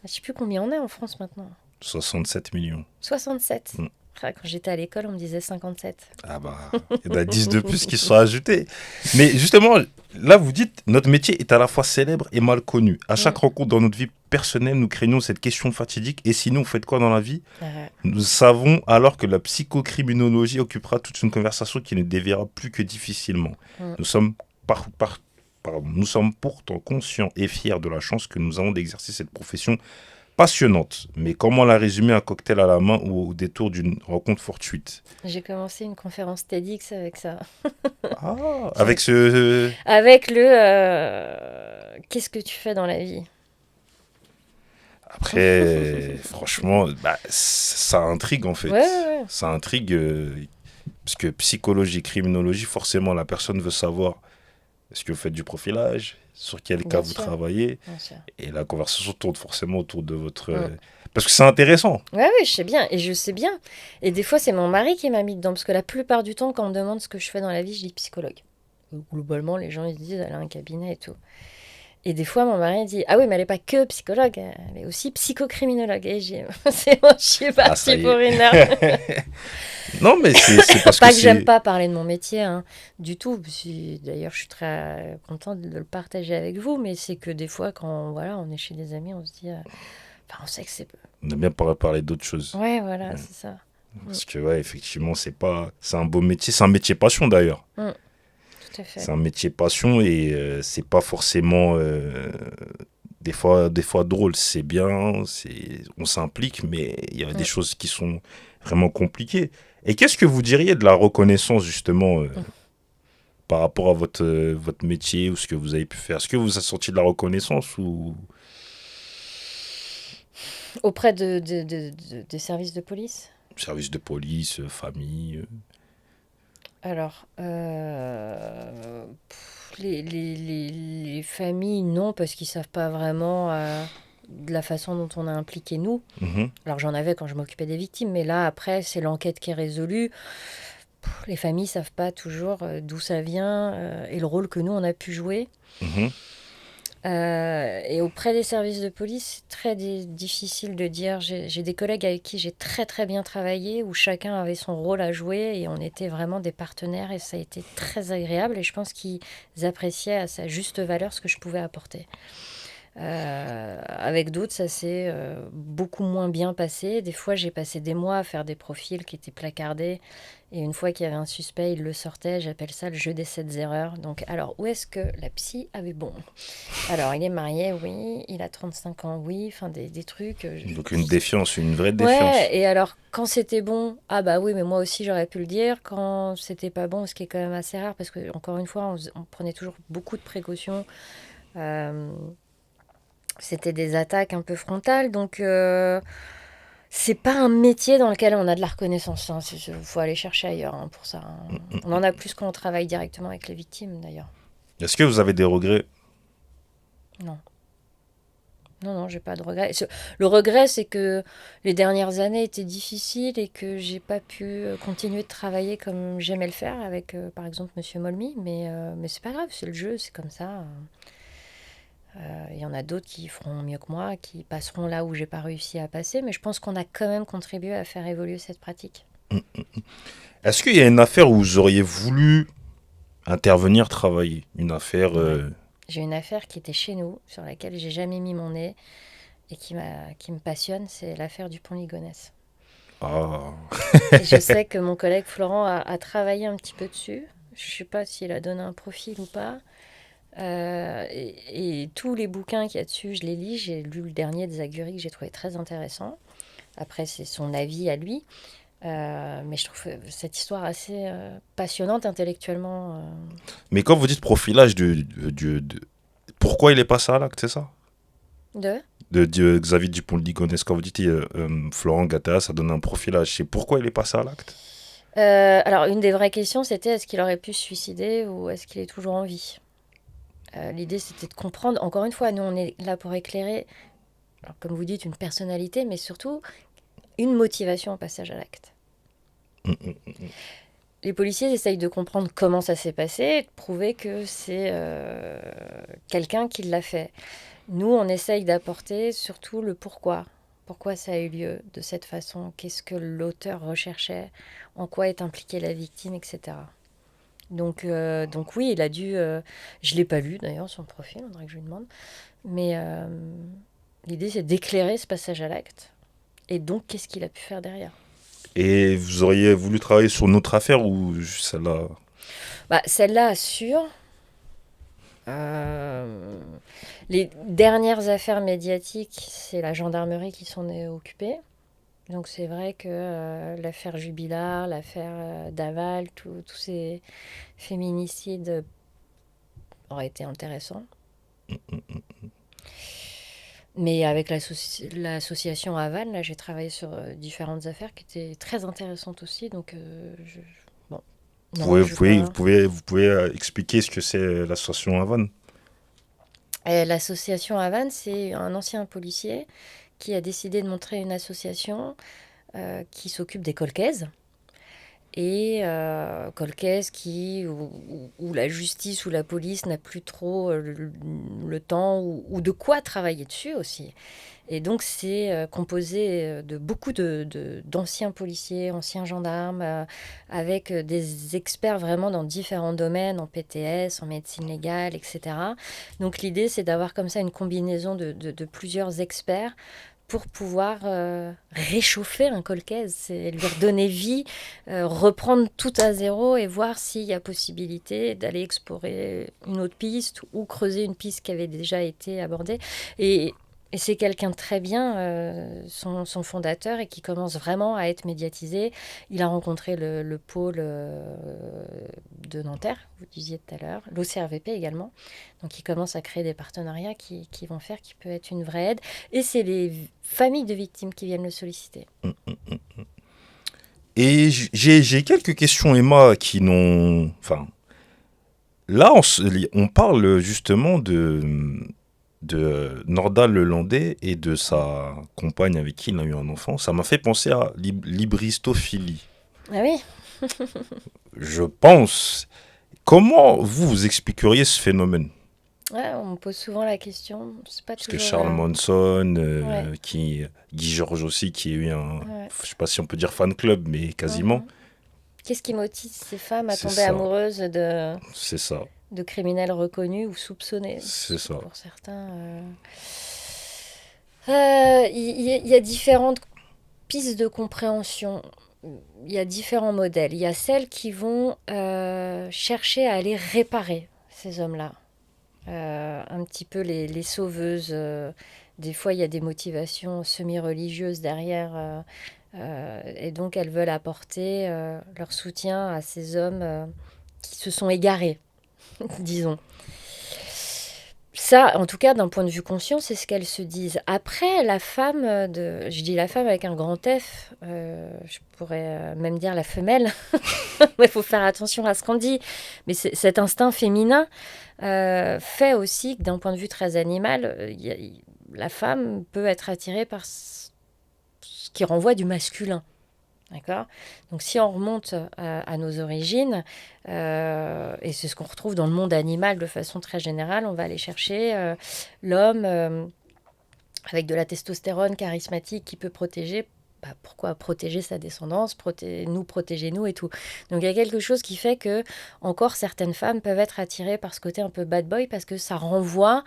Je sais plus combien on est en France maintenant. 67 millions. 67. Mm. Ah, quand j'étais à l'école, on me disait 57. Ah bah, il y en a 10 de plus qui sont ajoutés. Mais justement, là, vous dites, notre métier est à la fois célèbre et mal connu. À chaque Mm. rencontre dans notre vie personnelle, nous craignons cette question fatidique. Et sinon, vous faites quoi dans la vie? Euh, Nous savons alors que la psychocriminologie occupera toute une conversation qui ne déviera plus que difficilement. mm. Nous sommes, nous sommes pourtant conscients et fiers de la chance que nous avons d'exercer cette profession passionnante. Mais comment la résumer, un cocktail à la main ou au détour d'une rencontre fortuite? J'ai commencé une conférence TEDx avec ça. Ah, J'ai- avec ce... Avec le qu'est-ce que tu fais dans la vie? Après, franchement, bah, ça intrigue en Ouais, fait. ouais, ouais, Ça intrigue, parce que psychologie, criminologie, forcément, la personne veut savoir est-ce que vous faites du profilage, sur quel cas bien vous sûr, travaillez, bien sûr. et la conversation tourne forcément autour de votre... Mm. Parce que c'est intéressant. Ouais, ouais, je sais bien, et je sais bien. Et des fois, c'est mon mari qui m'a mis dedans, parce que la plupart du temps, quand on me demande ce que je fais dans la vie, je dis psychologue. Globalement, les gens, ils se disent, elle a un cabinet et tout. Et des fois, mon mari dit, ah oui, mais elle n'est pas que psychologue, elle est aussi psychocriminologue. Et j'ai, c'est moi, je suis Ah, ça partie y pour une heure. est. Non, mais c'est parce que Pas que j'aime c'est... pas parler de mon métier, hein, du tout. D'ailleurs, je suis très contente de le partager avec vous, mais c'est que des fois, quand voilà, on est chez des amis, on se dit, enfin, on sait que c'est... On a bien parlé d'autres choses. Ouais, voilà, c'est ça. Mm, Parce que, ouais, effectivement, c'est pas... C'est un beau métier. C'est un métier passion, d'ailleurs. mm, tout à C'est fait. un métier passion et c'est pas forcément des fois drôle. C'est bien, on s'implique, mais il y a des Mm, choses qui sont vraiment compliquées. Et qu'est-ce que vous diriez de la reconnaissance justement mm. par rapport à votre métier ou ce que vous avez pu faire? Est-ce que vous avez senti de la reconnaissance ou Auprès des services de police? service de police, famille? Alors, les familles, non, parce qu'ils savent pas vraiment de la façon dont on a impliqué nous. Mhm. Alors j'en avais quand je m'occupais des victimes, mais là, après, c'est l'enquête qui est résolue. Les familles savent pas toujours d'où ça vient et le rôle que nous, on a pu jouer. Mhm. Et auprès des services de police, c'est très difficile de dire. J'ai des collègues avec qui j'ai très très bien travaillé, où chacun avait son rôle à jouer et on était vraiment des partenaires et ça a été très agréable et je pense qu'ils appréciaient à sa juste valeur ce que je pouvais apporter. Avec d'autres, ça s'est beaucoup moins bien passé. Des fois, j'ai passé des mois à faire des profils qui étaient placardés. Et une fois qu'il y avait un suspect, il le sortait. J'appelle ça le jeu des 7 erreurs. Donc, alors, où est-ce que la psy avait bon? Alors, il est marié, oui. Il a 35 ans, oui. Enfin, des trucs. Donc une défiance, une vraie Ouais, défiance. et alors, quand c'était bon, ah bah oui, mais moi aussi, j'aurais pu le dire. Quand c'était pas bon, ce qui est quand même assez rare, parce que, encore une fois, on prenait toujours beaucoup de précautions. Euh, C'était des attaques un peu frontales, donc c'est pas un métier dans lequel on a de la reconnaissance. Il faut aller chercher ailleurs pour ça. On en a plus quand on travaille directement avec les victimes, d'ailleurs. Est-ce que vous avez des regrets? Non, non, non, j'ai pas de regret. Le regret, c'est que les dernières années étaient difficiles et que j'ai pas pu continuer de travailler comme j'aimais le faire avec, par exemple, Monsieur Molmy. Mais c'est pas grave, c'est le jeu, c'est comme ça. Il y en a d'autres qui feront mieux que moi, qui passeront là où j'ai pas réussi à passer, mais je pense qu'on a quand même contribué à faire évoluer cette pratique. Est-ce qu'il y a une affaire où vous auriez voulu intervenir, travailler? Une affaire... Ouais. J'ai une affaire qui était chez nous, sur laquelle j'ai jamais mis mon nez et qui me passionne, c'est l'affaire du pont Ligonnès. Ah. Et je sais que mon collègue Florent a travaillé un petit peu dessus. Je sais pas s'il a donné un profil ou pas. Et tous les bouquins qu'il y a dessus, je les lis. J'ai lu le dernier de Zaguri que j'ai trouvé très intéressant. Après, c'est son avis à lui. Mais je trouve cette histoire assez passionnante intellectuellement. Mais quand vous dites profilage pourquoi il est passé à l'acte, c'est ça? De De Xavier Dupont-de-Ligonnès, quand vous dites Florent Gattaz, ça donne un profilage. C'est pourquoi il est passé à l'acte? Alors, une des vraies questions, c'était est-ce qu'il aurait pu se suicider ou est-ce qu'il est toujours en vie? L'idée, c'était de comprendre. Encore une fois, nous, on est là pour éclairer, alors, comme vous dites, une personnalité, mais surtout une motivation au passage à l'acte. Les policiers essayent de comprendre comment ça s'est passé et de prouver que c'est quelqu'un qui l'a fait. Nous, on essaye d'apporter surtout le pourquoi. Pourquoi ça a eu lieu de cette façon? Qu'est-ce que l'auteur recherchait? En quoi est impliquée la victime, etc. Donc oui, il a dû... je ne l'ai pas lu d'ailleurs, son profil, on dirait que je lui demande. Mais l'idée, c'est d'éclairer ce passage à l'acte. Et donc, qu'est-ce qu'il a pu faire derrière? Et vous auriez voulu travailler sur une autre affaire ou juste celle-là? Bah, celle-là, sûr. Euh, les dernières affaires médiatiques, c'est la gendarmerie qui s'en est occupée. Donc c'est vrai que l'affaire Jubilard, l'affaire Daval, tous ces féminicides auraient été intéressants. Mais avec l'association Aval, là, j'ai travaillé sur différentes affaires qui étaient très intéressantes aussi. Donc, bon, non, je pas. Vous pouvez expliquer ce que c'est l'association Havane? Et l'association Aval, c'est un ancien policier qui a décidé de montrer une association qui s'occupe des colcaises. Et colcaises où la justice ou la police n'a plus trop le temps ou de quoi travailler dessus aussi. Et donc c'est composé de beaucoup d'anciens policiers, anciens gendarmes, avec des experts vraiment dans différents domaines, en PTS, en médecine légale, etc. Donc l'idée c'est d'avoir comme ça une combinaison de plusieurs experts pour pouvoir réchauffer un colcaise, c'est lui redonner vie, reprendre tout à zéro et voir s'il y a possibilité d'aller explorer une autre piste ou creuser une piste qui avait déjà été abordée. Et c'est quelqu'un de très bien, son fondateur, et qui commence vraiment à être médiatisé. Il a rencontré le pôle de Nanterre, vous disiez tout à l'heure, l'OCRVP également. Donc il commence à créer des partenariats qui vont faire qu'il peut être une vraie aide. Et c'est les familles de victimes qui viennent le solliciter. Et j'ai quelques questions, Emma, qui n'ont... Enfin, là, on parle justement de Nordal Lelandais et de sa compagne avec qui il a eu un enfant, ça m'a fait penser à l'hybristophilie. Ah oui, Je pense. Comment vous expliqueriez ce phénomène? ouais, on me pose souvent la question. C'est pas Parce que toujours. Charles Manson, Ouais, Guy Georges aussi, qui a eu un, ouais. je sais pas si on peut dire fan club, mais quasiment. Mhm. Qu'est-ce qui motive ces femmes à C'est tomber ça, amoureuses c'est ça, de criminels reconnus ou soupçonnés? c'est Parce que ça. pour certains, il y a différentes pistes de compréhension. Il y a différents modèles. Il y a celles qui vont chercher à aller réparer ces hommes-là. Un petit peu les sauveuses. Des fois, il y a des motivations semi-religieuses derrière. Et donc, elles veulent apporter leur soutien à ces hommes qui se sont égarés, disons. Ça, en tout cas, d'un point de vue conscient, c'est ce qu'elles se disent. Après, la femme, je dis la femme avec un grand F, je pourrais même dire la femelle, il faut faire attention à ce qu'on dit, mais cet instinct féminin fait aussi que d'un point de vue très animal, la femme peut être attirée par ce qui renvoie du masculin. D'accord. Donc si on remonte à nos origines, et c'est ce qu'on retrouve dans le monde animal de façon très générale, on va aller chercher l'homme avec de la testostérone charismatique qui peut protéger. Bah, pourquoi protéger sa descendance, protéger nous et tout. Donc il y a quelque chose qui fait que encore certaines femmes peuvent être attirées par ce côté un peu bad boy parce que ça renvoie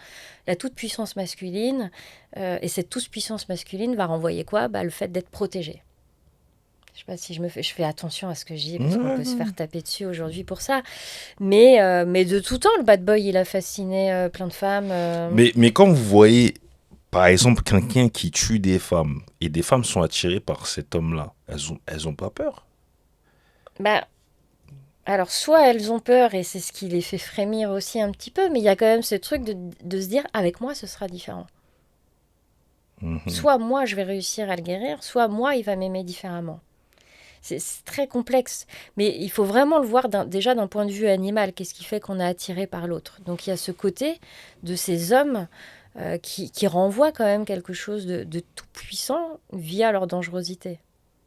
la toute puissance masculine, et cette toute puissance masculine va renvoyer quoi? Bah, le fait d'être protégée. Je sais pas si je fais attention à ce que je dis parce qu'on peut se faire taper dessus aujourd'hui pour ça. Mais de tout temps, le bad boy, il a fasciné plein de femmes. Mais quand vous voyez, par exemple, quelqu'un qui tue des femmes, et des femmes sont attirées par cet homme-là, elles ont pas peur. Bah, alors, soit elles ont peur et c'est ce qui les fait frémir aussi un petit peu, mais il y a quand même ce truc de se dire, avec moi, ce sera différent. Mhm. Soit moi, je vais réussir à le guérir, soit moi, il va m'aimer différemment. C'est très complexe, mais il faut vraiment le voir déjà d'un point de vue animal. Qu'est-ce qui fait qu'on est attiré par l'autre? Donc il y a ce côté de ces hommes qui renvoient quand même quelque chose de tout puissant via leur dangerosité.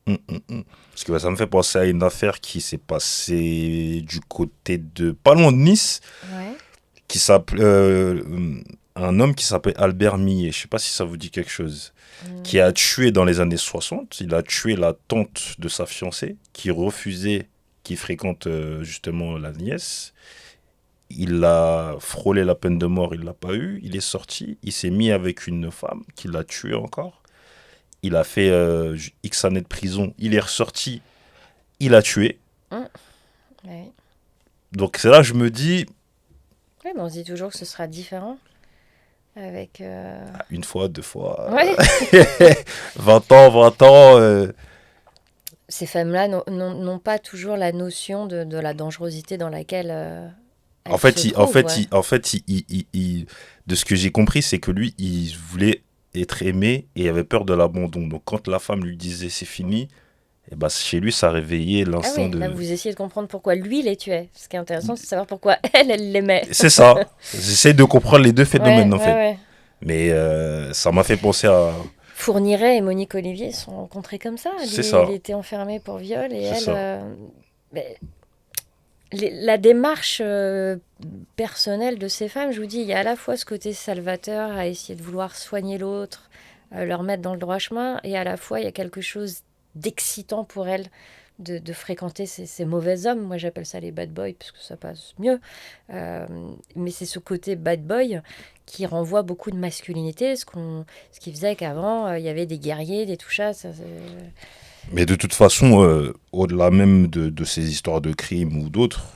Mm, mm, mm. Parce que bah, ça me fait penser à une affaire qui s'est passée du côté de, pas loin de Nice, Ouais. qui s'appelait un homme qui s'appelle Albert Millet. Je sais pas si ça vous dit quelque chose. Qui a Mm. tué dans les années 60. Il a tué la tante de sa fiancée, qui refusait qu'il fréquente justement la nièce. Il a frôlé la peine de mort, il l'a pas eu. Il est sorti, il s'est mis avec une femme qui l'a tué encore. Il a fait X années de prison. Il est ressorti, il a tué. Mm. Ouais. Donc c'est là que je me dis, Ouais, mais on se dit toujours que ce sera différent avec. une fois, deux fois, Ouais. 20 ans, 20 ans. Ces femmes-là n'ont pas toujours la notion de la dangerosité dans laquelle En elles se fait, trouvent. Ouais. de ce que j'ai compris, c'est que lui, il voulait être aimé et il avait peur de l'abandon. Donc quand la femme lui disait c'est fini, et ben, chez lui, ça réveillait Ah l'instinct oui, là de... vous essayez de comprendre pourquoi lui les tuait. Ce qui est intéressant, c'est de savoir pourquoi elle l'aimait. C'est ça. J'essaie de comprendre les deux Ouais, phénomènes, en ouais, fait. ouais. Mais ça m'a fait penser à... Fourniret et Monique Olivier se sont rencontrés comme ça. C'est Lui, il ça. était enfermé pour viol et C'est elle. ça. Mais la démarche personnelle de ces femmes, je vous dis, il y a à la fois ce côté salvateur à essayer de vouloir soigner l'autre, leur mettre dans le droit chemin, et à la fois il y a quelque chose d'excitant pour elles de fréquenter ces mauvais hommes. Moi j'appelle ça les bad boys parce que ça passe mieux. Euh, mais c'est ce côté bad boy qui renvoie beaucoup de masculinité, ce qui faisait qu'avant il y avait des guerriers, des touchas. Mais de toute façon, au-delà même de ces histoires de crimes ou d'autres,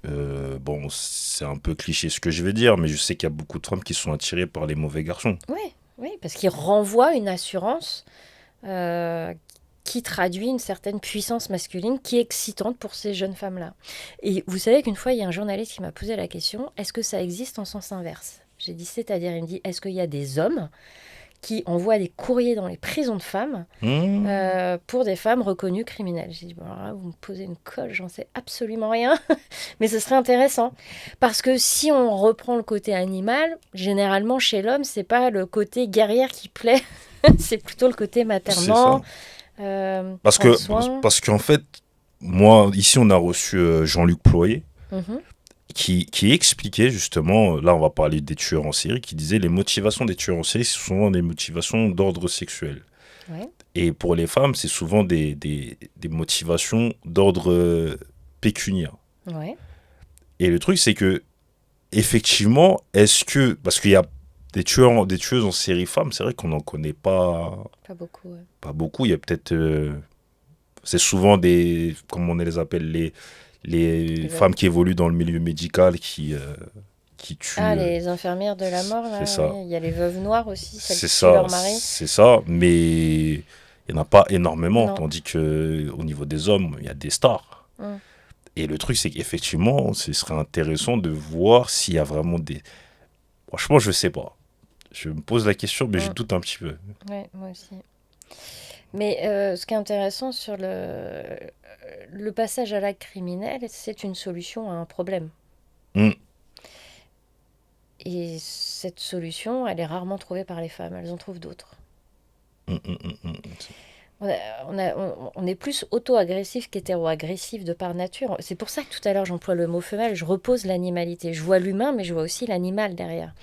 bon, c'est un peu cliché ce que je vais dire, mais je sais qu'il y a beaucoup de femmes qui sont attirées par les mauvais garçons. Oui, oui, parce qu'il renvoie une assurance euh, qui traduit une certaine puissance masculine qui est excitante pour ces jeunes femmes-là. Et vous savez qu'une fois, il y a un journaliste qui m'a posé la question, est-ce que ça existe en sens inverse? J'ai dit, c'est-à-dire, il me dit, est-ce qu'il y a des hommes qui envoie des courriers dans les prisons de femmes pour des femmes reconnues criminelles. J'ai dit, bon, alors là, vous me posez une colle, j'en sais absolument rien, mais ce serait intéressant. Parce que si on reprend le côté animal, généralement chez l'homme, c'est pas le côté guerrière qui plaît, c'est plutôt le côté C'est ça. maternant, prendre soin. Parce qu'en fait, moi, ici, on a reçu Jean-Luc Ployer, Mhm. qui expliquait justement, là, on va parler des tueurs en série, qui disait les motivations des tueurs en série, c'est souvent des motivations d'ordre sexuel. Ouais. Et pour les femmes, c'est souvent des motivations d'ordre pécuniaire. Ouais. Et le truc, c'est que, effectivement, parce qu'il y a des tueuses en série femmes, c'est vrai qu'on n'en connaît Pas beaucoup. Ouais. pas beaucoup. Il y a peut-être. C'est souvent comment on les appelle, les Les femmes qui évoluent dans le milieu médical qui tuent. Ah, les infirmières de la mort, là, C'est ça. oui. Il y a les veuves noires aussi, celles C'est qui tuent ça, leur mari. c'est ça. Mais il n'y en a pas énormément. Non. Tandis qu'au niveau des hommes, il y a des stars. Mm. Et le truc, c'est qu'effectivement, ce serait intéressant de voir s'il y a vraiment des. Franchement, je sais pas. Je me pose la question, mais je Mm. doute un petit peu. Ouais, moi aussi. Mais ce qui est intéressant sur le passage à l'acte criminel, c'est une solution à un problème. Mm. Et cette solution, elle est rarement trouvée par les femmes. Elles en trouvent d'autres. Mm, mm, mm, mm. On est plus auto-agressif qu'hétéro-agressif de par nature. C'est pour ça que tout à l'heure j'emploie le mot femelle. Je repose l'animalité. Je vois l'humain, mais je vois aussi l'animal derrière.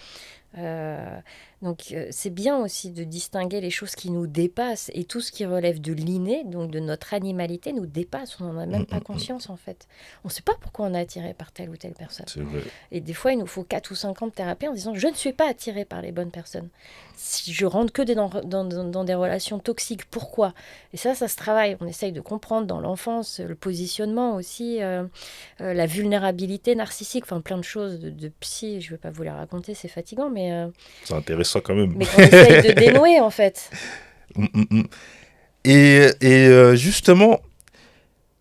Donc c'est bien aussi de distinguer les choses qui nous dépassent et tout ce qui relève de l'inné, donc de notre animalité, nous dépasse. On n'en a même pas conscience en fait. On ne sait pas pourquoi on est attiré par telle ou telle personne. C'est vrai. Et des fois, il nous faut 4 ou 5 ans de thérapie en disant je ne suis pas attiré par les bonnes personnes. Si je rentre que dans des relations toxiques, pourquoi? Et ça se travaille. On essaye de comprendre dans l'enfance le positionnement aussi, la vulnérabilité narcissique, enfin plein de choses de psy. Je ne vais pas vous les raconter, c'est fatigant, C'est intéressant quand même. mais qu'on essaye de dénouer en fait. Mm, mm, mm. Et justement,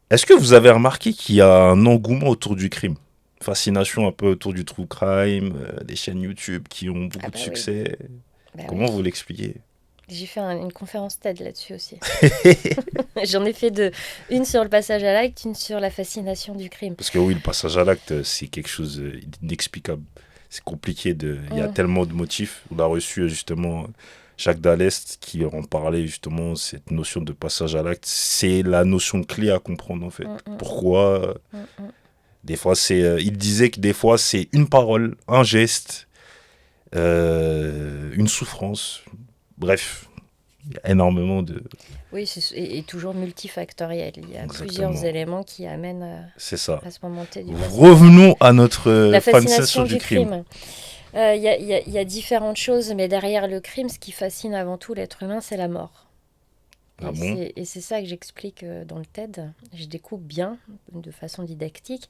est-ce que vous avez remarqué qu'il y a un engouement autour du crime? Fascination un peu autour du true crime, des chaînes YouTube qui ont beaucoup Ah de bah oui. succès. Bah Comment oui. vous l'expliquez? J'ai fait une conférence TED là-dessus aussi. J'en ai fait deux. Une sur le passage à l'acte, une sur la fascination du crime. Parce que oui, le passage à l'acte, c'est quelque chose d'inexplicable. C'est compliqué. Il y a tellement de motifs. On a reçu justement Jacques Dallest qui en parlait justement, cette notion de passage à l'acte. C'est la notion clé à comprendre en fait. Pourquoi des fois, il disait que des fois, c'est une parole, un geste, une souffrance. Bref, il y a énormément de... Oui, et toujours multifactoriel. Il y a Exactement. plusieurs éléments qui amènent C'est ça. à ce moment T du passage. Revenons à notre La fascination fascination du du crime. crime. Il y a différentes choses, mais derrière le crime, ce qui fascine avant tout l'être humain, c'est la mort. Ah bon? Et c'est ça que j'explique dans le TED. Je découpe bien, de façon didactique.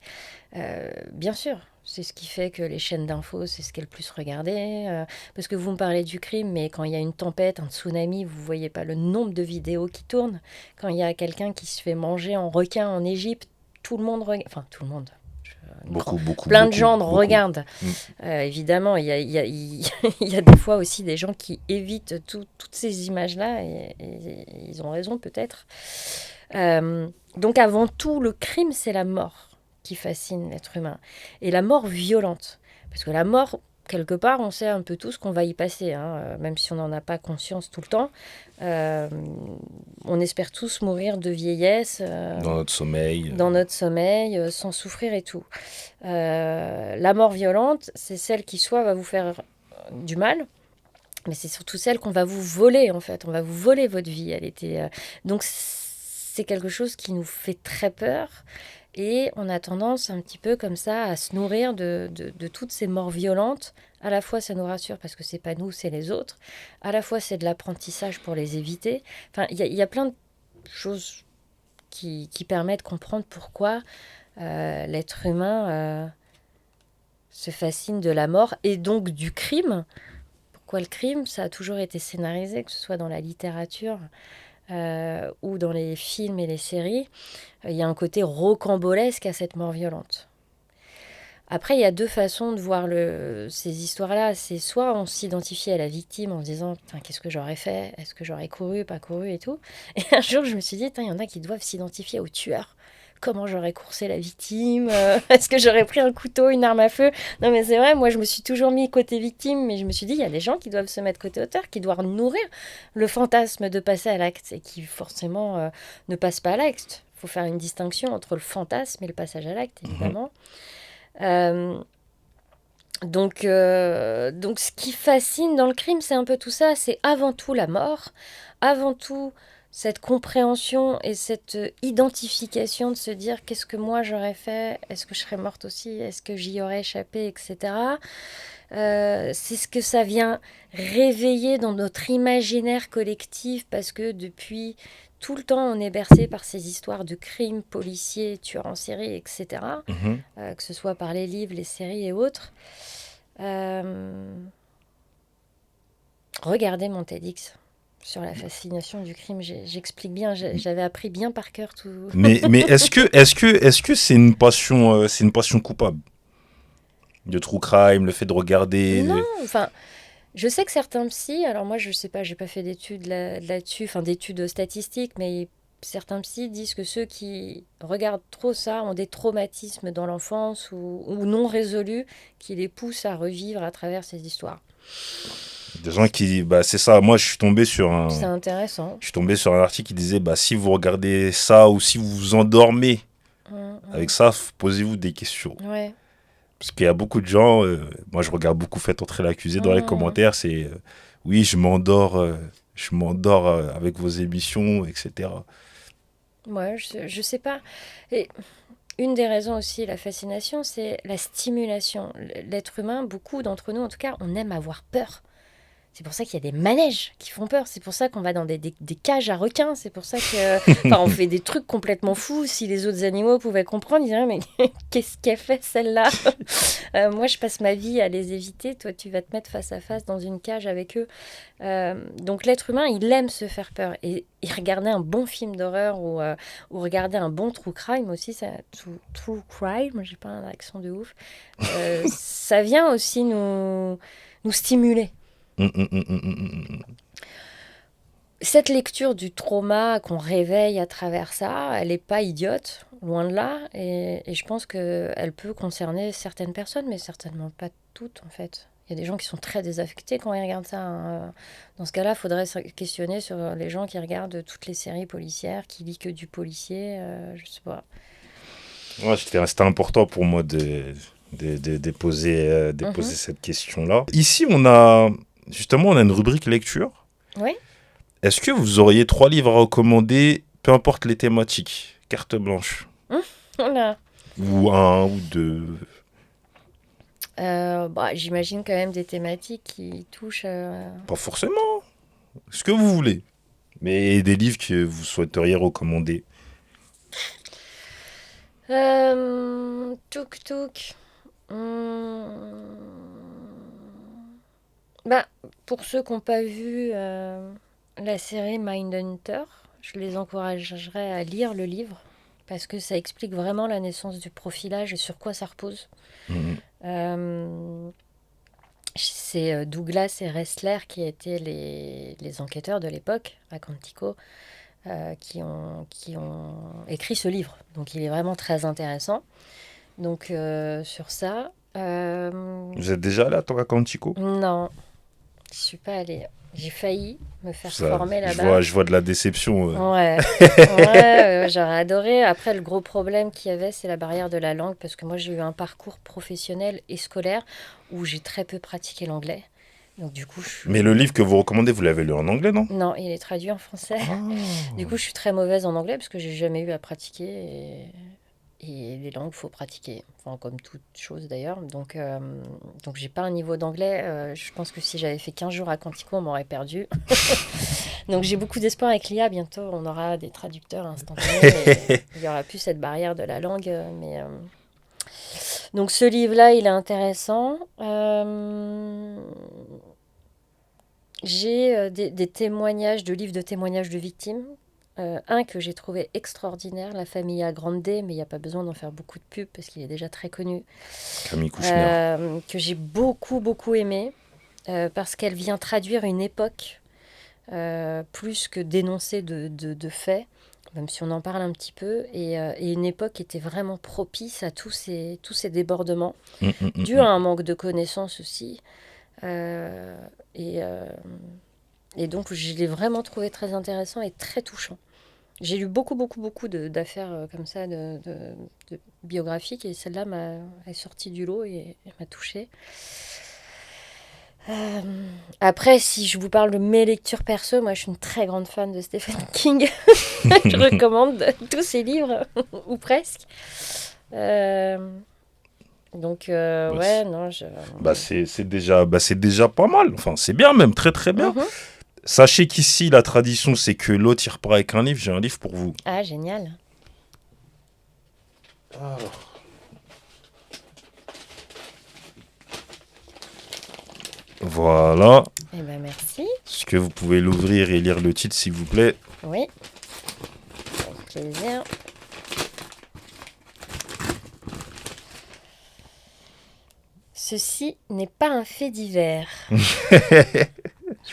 Bien sûr, c'est ce qui fait que les chaînes d'infos, c'est ce qui est le plus regardé. Parce que vous me parlez du crime, mais quand il y a une tempête, un tsunami, vous voyez pas le nombre de vidéos qui tournent. Quand il y a quelqu'un qui se fait manger en requin en Égypte, tout le monde regarde. Enfin, tout le monde. Plein de gens regardent. Évidemment, il y a des fois aussi des gens qui évitent toutes ces images-là et ils ont raison peut-être. Donc avant tout, le crime, c'est la mort qui fascine l'être humain. Et la mort violente. Parce que la mort, quelque part, on sait un peu tous qu'on va y passer, hein, même si on n'en a pas conscience tout le temps. On espère tous mourir de vieillesse. Dans notre sommeil. Dans notre sommeil, sans souffrir et tout. La mort violente, c'est celle qui soit va vous faire du mal, mais c'est surtout celle qu'on va vous voler, en fait. On va vous voler votre vie. Donc, c'est quelque chose qui nous fait très peur. Et on a tendance un petit peu comme ça à se nourrir de toutes ces morts violentes. À la fois, ça nous rassure parce que c'est pas nous, c'est les autres. À la fois, c'est de l'apprentissage pour les éviter. Enfin, il y a plein de choses qui permettent de comprendre pourquoi l'être humain se fascine de la mort et donc du crime. Pourquoi le crime? Ça a toujours été scénarisé, que ce soit dans la littérature ou dans les films et les séries. Il y a un côté rocambolesque à cette mort violente. Après, il y a deux façons de voir ces histoires-là. C'est soit on s'identifie à la victime en se disant putain, qu'est-ce que j'aurais fait? Est-ce que j'aurais couru, pas couru et tout. Et un jour, je me suis dit, il y en a qui doivent s'identifier au tueur. Comment j'aurais coursé la victime? Est-ce que j'aurais pris un couteau, une arme à feu? Non, mais c'est vrai, moi, je me suis toujours mis côté victime, mais je me suis dit, il y a des gens qui doivent se mettre côté auteur, qui doivent nourrir le fantasme de passer à l'acte et qui, forcément, ne passent pas à l'acte. Il faut faire une distinction entre le fantasme et le passage à l'acte, Mhm. évidemment. Euh, donc, ce qui fascine dans le crime, c'est un peu tout ça. C'est avant tout la mort, avant tout cette compréhension et cette identification de se dire qu'est-ce que moi j'aurais fait, est-ce que je serais morte aussi, est-ce que j'y aurais échappé, etc. C'est ce que ça vient réveiller dans notre imaginaire collectif parce que depuis tout le temps on est bercé par ces histoires de crimes policiers, tueurs en série, etc. Mhm. Que ce soit par les livres, les séries et autres. Regardez mon TEDx sur la fascination du crime. J'explique bien. J'avais appris bien par cœur tout. Mais est-ce que c'est une passion coupable? Le true crime, le fait de Non, regarder. enfin, je sais que certains psys. Alors moi, je sais pas, j'ai pas fait d'études là-dessus, enfin d'études statistiques, mais certains psys disent que ceux qui regardent trop ça ont des traumatismes dans l'enfance ou non résolus qui les poussent à revivre à travers ces histoires. Des gens qui, bah, c'est ça. Moi, C'est intéressant. je suis tombé sur un article qui disait, bah, si vous regardez ça ou si vous vous endormez avec ça, posez-vous des questions. Ouais. Parce qu'il y a beaucoup de gens, moi, je regarde beaucoup Faites entrer l'accusé dans les Mmh. commentaires, c'est, oui, je m'endors avec vos émissions, etc. Ouais, je sais pas. Et une des raisons aussi, la fascination, c'est la stimulation. L'être humain, beaucoup d'entre nous en tout cas, on aime avoir peur. C'est pour ça qu'il y a des manèges qui font peur. C'est pour ça qu'on va dans des cages à requins. C'est pour ça que, enfin, on fait des trucs complètement fous. Si les autres animaux pouvaient comprendre, ils diraient mais qu'est-ce qu'elle fait celle-là? Moi, je passe ma vie à les éviter. Toi, tu vas te mettre face à face dans une cage avec eux. Donc, l'être humain, il aime se faire peur. Et regarder un bon film d'horreur ou regarder un bon true crime aussi, ça, true crime, j'ai pas un accent de ouf. Ça vient aussi nous stimuler. Hum, hum, hum, hum, hum, hum. Cette lecture du trauma qu'on réveille à travers ça, elle n'est pas idiote, loin de là. Et je pense qu'elle peut concerner certaines personnes, mais certainement pas toutes, en fait. Il y a des gens qui sont très désaffectés quand ils regardent ça, hein. Dans ce cas-là, il faudrait se questionner sur les gens qui regardent toutes les séries policières, qui lisent que du policier, je sais pas. Ouais, c'était important pour moi de Mhm. poser cette question-là. Ici, justement, on a une rubrique lecture. Oui. Est-ce que vous auriez 3 livres à recommander, peu importe les thématiques, carte blanche, Voilà. ou un ou deux? Bah, j'imagine quand même des thématiques qui touchent. Pas forcément, ce que vous voulez, mais des livres que vous souhaiteriez recommander. Touk touk. Hum, Bah, pour ceux qui n'ont pas vu la série Mindhunter, je les encouragerais à lire le livre parce que ça explique vraiment la naissance du profilage et sur quoi ça repose. Mhm. Euh, c'est Douglas et Ressler qui étaient les enquêteurs de l'époque à Quantico qui ont écrit ce livre. Donc il est vraiment très intéressant. Donc sur ça, Vous êtes déjà allé à Toracantico? non, je suis pas allée. J'ai failli me faire Ça, former là-bas. je vois de la déception. Ouais, ouais, j'aurais adoré. Après, le gros problème qu'il y avait, c'est la barrière de la langue, parce que moi, j'ai eu un parcours professionnel et scolaire où j'ai très peu pratiqué l'anglais. Donc, du coup, je Mais le suis... livre que vous recommandez, vous l'avez lu en anglais, non? Non, il est traduit en français. Du Ah. coup, je suis très mauvaise en anglais, parce que j'ai jamais eu à pratiquer. Et les langues, faut pratiquer. Enfin, comme toute chose d'ailleurs. Donc j'ai pas un niveau d'anglais. Je pense que si j'avais fait 15 jours à Quantico, on m'aurait perdu. Donc j'ai beaucoup d'espoir avec l'IA. Bientôt, on aura des traducteurs instantanés. Et il y aura plus cette barrière de la langue. Donc ce livre-là, il est intéressant. J'ai des témoignages, de livres de témoignages de victimes. Un que j'ai trouvé extraordinaire, La Famille Grande, mais il n'y a pas besoin d'en faire beaucoup de pub parce qu'il est déjà très connu, Camille Kouchner. que j'ai beaucoup, beaucoup aimé, parce qu'elle vient traduire une époque, plus que dénoncer de faits, même si on en parle un petit peu, et une époque qui était vraiment propice à tous ces débordements, Hum, hum, hum, dû à hum. un manque de connaissances aussi. Euh, et, euh, et donc, je l'ai vraiment trouvé très intéressant et très touchant. J'ai lu beaucoup, beaucoup, beaucoup d'affaires comme ça, de biographiques, et celle-là est sortie du lot et m'a touchée. Euh, Après, si je vous parle de mes lectures perso, moi je suis une très grande fan de Stephen King. Je recommande tous ses livres, ou presque. Euh, Bah, ouais, non, je... c'est déjà pas mal. Enfin, c'est bien même, très très bien. Mhm. Sachez qu'ici, la tradition, c'est que l'autre, il repart avec un livre. J'ai un livre pour vous. Ah, génial. Voilà. Eh ben merci. Est-ce que vous pouvez l'ouvrir et lire le titre, s'il vous plaît? Oui, avec plaisir. Ceci n'est pas un fait divers. Je sais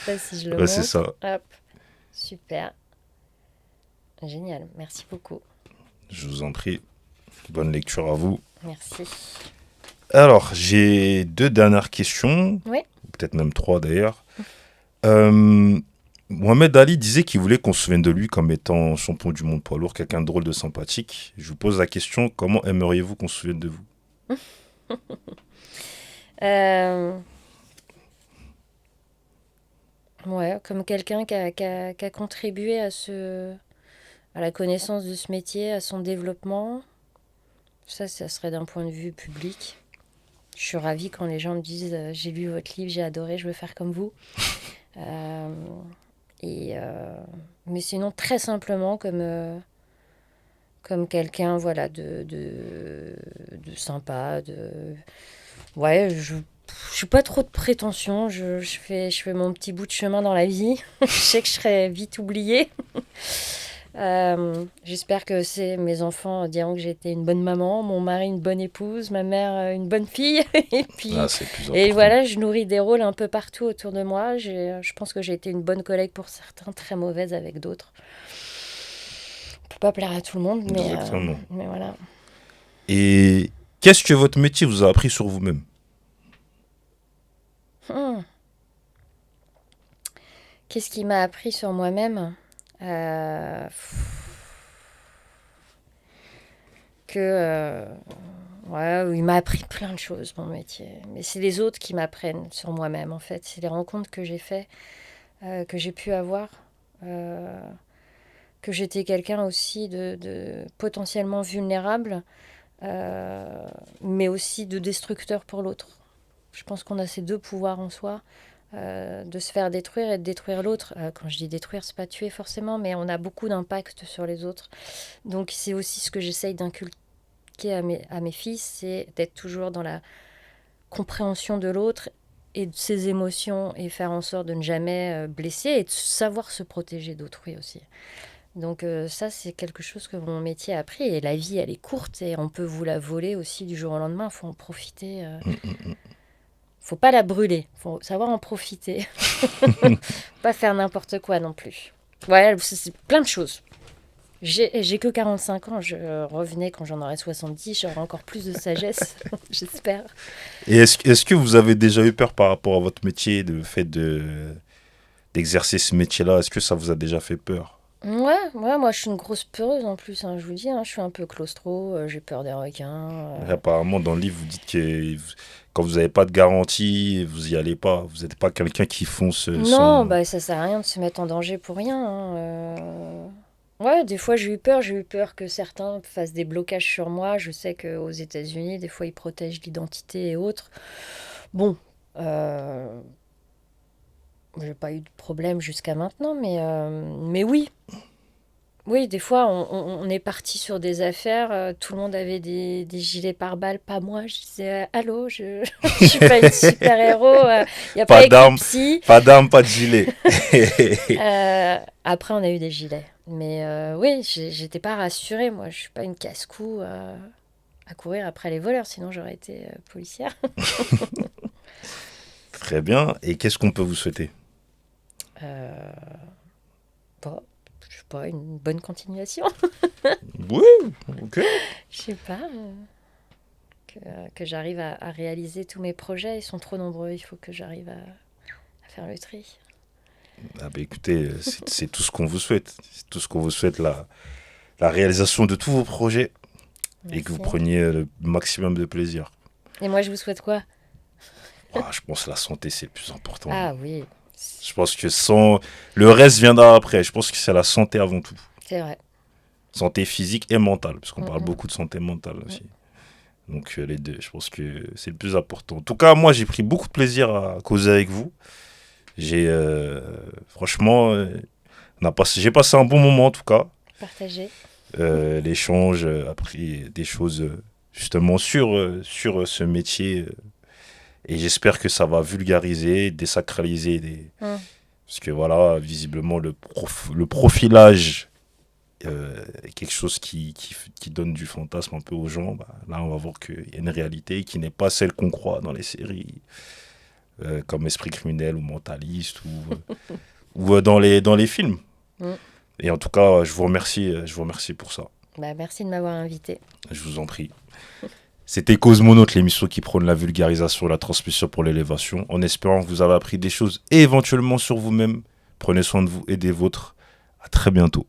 pas si je le Ouais, c'est montre. ça. Hop, super. Génial, merci beaucoup. Je vous en prie. Bonne lecture à vous. Merci. Alors, j'ai deux dernières questions. Oui. Peut-être même trois d'ailleurs. Euh, Mohamed Ali disait qu'il voulait qu'on se souvienne de lui comme étant champion du monde poids lourd, quelqu'un de drôle, de sympathique. Je vous pose la question, comment aimeriez-vous qu'on se souvienne de vous? Euh, ouais, comme quelqu'un qui a contribué à la connaissance de ce métier, à son développement. Ça serait d'un point de vue public. Je suis ravie quand les gens me disent j'ai lu votre livre, j'ai adoré, je veux faire comme vous. Euh, mais sinon, très simplement, comme quelqu'un voilà, de sympa. Ouais, je suis pas trop de prétention. Je fais mon petit bout de chemin dans la vie. Je sais que je serai vite oubliée. J'espère que mes enfants diront que j'ai été une bonne maman, mon mari une bonne épouse, ma mère une bonne fille. Ah, c'est le plus Et important. voilà, je nourris des rôles un peu partout autour de moi. Je pense que j'ai été une bonne collègue pour certains, très mauvaise avec d'autres. On peut pas plaire à tout le monde, Exactement. mais voilà. Et qu'est-ce que votre métier vous a appris sur vous-même? Hmm. Qu'est-ce qui m'a appris sur moi-même? Euh, que ouais, il m'a appris plein de choses, mon métier. Mais c'est les autres qui m'apprennent sur moi-même, en fait. C'est les rencontres que j'ai faites, que j'ai pu avoir. euh, que j'étais quelqu'un aussi de potentiellement vulnérable, mais aussi de destructeur pour l'autre. Je pense qu'on a ces deux pouvoirs en soi, de se faire détruire et de détruire l'autre. Quand je dis détruire, c'est pas tuer forcément, mais on a beaucoup d'impact sur les autres. Donc c'est aussi ce que j'essaye d'inculquer à mes fils, c'est d'être toujours dans la compréhension de l'autre et de ses émotions, et faire en sorte de ne jamais blesser, et de savoir se protéger d'autrui aussi. Donc ça, c'est quelque chose que mon métier a appris. Et la vie, elle est courte et on peut vous la voler aussi du jour au lendemain. Il faut en profiter. Faut pas la brûler. Faut savoir en profiter. Pas faire n'importe quoi non plus. Ouais, c'est plein de choses. J'ai que 45 ans. Je revenais quand j'en aurai 70. J'aurai encore plus de sagesse, j'espère. Et est-ce que vous avez déjà eu peur par rapport à votre métier, le fait d'exercer ce métier-là? Est-ce que ça vous a déjà fait peur? Ouais, moi je suis une grosse peureuse en plus, hein, je vous dis, hein, je suis un peu claustro, j'ai peur des requins. Et apparemment, dans le livre, vous dites que quand vous n'avez pas de garantie, vous y allez pas. Vous n'êtes pas quelqu'un qui fonce Non, sans... bah ça sert à rien de se mettre en danger pour rien, hein, Ouais, des fois j'ai eu peur que certains fassent des blocages sur moi. Je sais qu'aux États-Unis, des fois ils protègent l'identité et autres. Bon, euh, j'ai pas eu de problème jusqu'à maintenant, mais oui. Oui, des fois, on est parti sur des affaires, tout le monde avait des gilets pare-balles, pas moi. Je disais, allô, je suis pas une super-héros, il n'y a pas Pas écrit d'armes, psy. pas d'armes, pas de gilet. Après, on a eu des gilets. Mais oui, j'étais pas rassurée, moi. Je suis pas une casse-cou à courir après les voleurs, sinon j'aurais été policière. Très bien. Et qu'est-ce qu'on peut vous souhaiter? Euh, bon, je sais pas, une bonne continuation. Oui, ok. Je sais pas, que j'arrive à réaliser tous mes projets. Ils sont trop nombreux, il faut que j'arrive à faire le tri. Ah bah écoutez, c'est tout ce qu'on vous souhaite. C'est tout ce qu'on vous souhaite, la réalisation de tous vos projets et que vous Merci. preniez le maximum de plaisir. Et moi, je vous souhaite quoi? Ah, je pense que la santé, c'est le plus important. Ah oui, Je pense que sans... Le reste viendra après. Je pense que c'est la santé avant tout. c'est vrai. Santé physique et mentale, parce qu'on parle Mm, beaucoup de santé mentale mm. aussi. Donc les deux, je pense que c'est le plus important. En tout cas, moi, j'ai pris beaucoup de plaisir à causer avec vous. J'ai franchement, j'ai passé un bon moment en tout cas. Partagez. L'échange, appris des choses justement sur ce métier. Et j'espère que ça va vulgariser, désacraliser Mm. parce que voilà, visiblement, le profilage est quelque chose qui donne du fantasme un peu aux gens. Bah, là, on va voir qu'il y a une réalité qui n'est pas celle qu'on croit dans les séries, comme Esprit criminel ou Mentaliste ou dans les films. Mm. Et en tout cas, je vous remercie pour ça. Bah, merci de m'avoir invité. Je vous en prie. C'était Cosmonaute, l'émission qui prône la vulgarisation et la transmission pour l'élévation, en espérant que vous avez appris des choses et éventuellement sur vous-même. Prenez soin de vous et des vôtres. À très bientôt.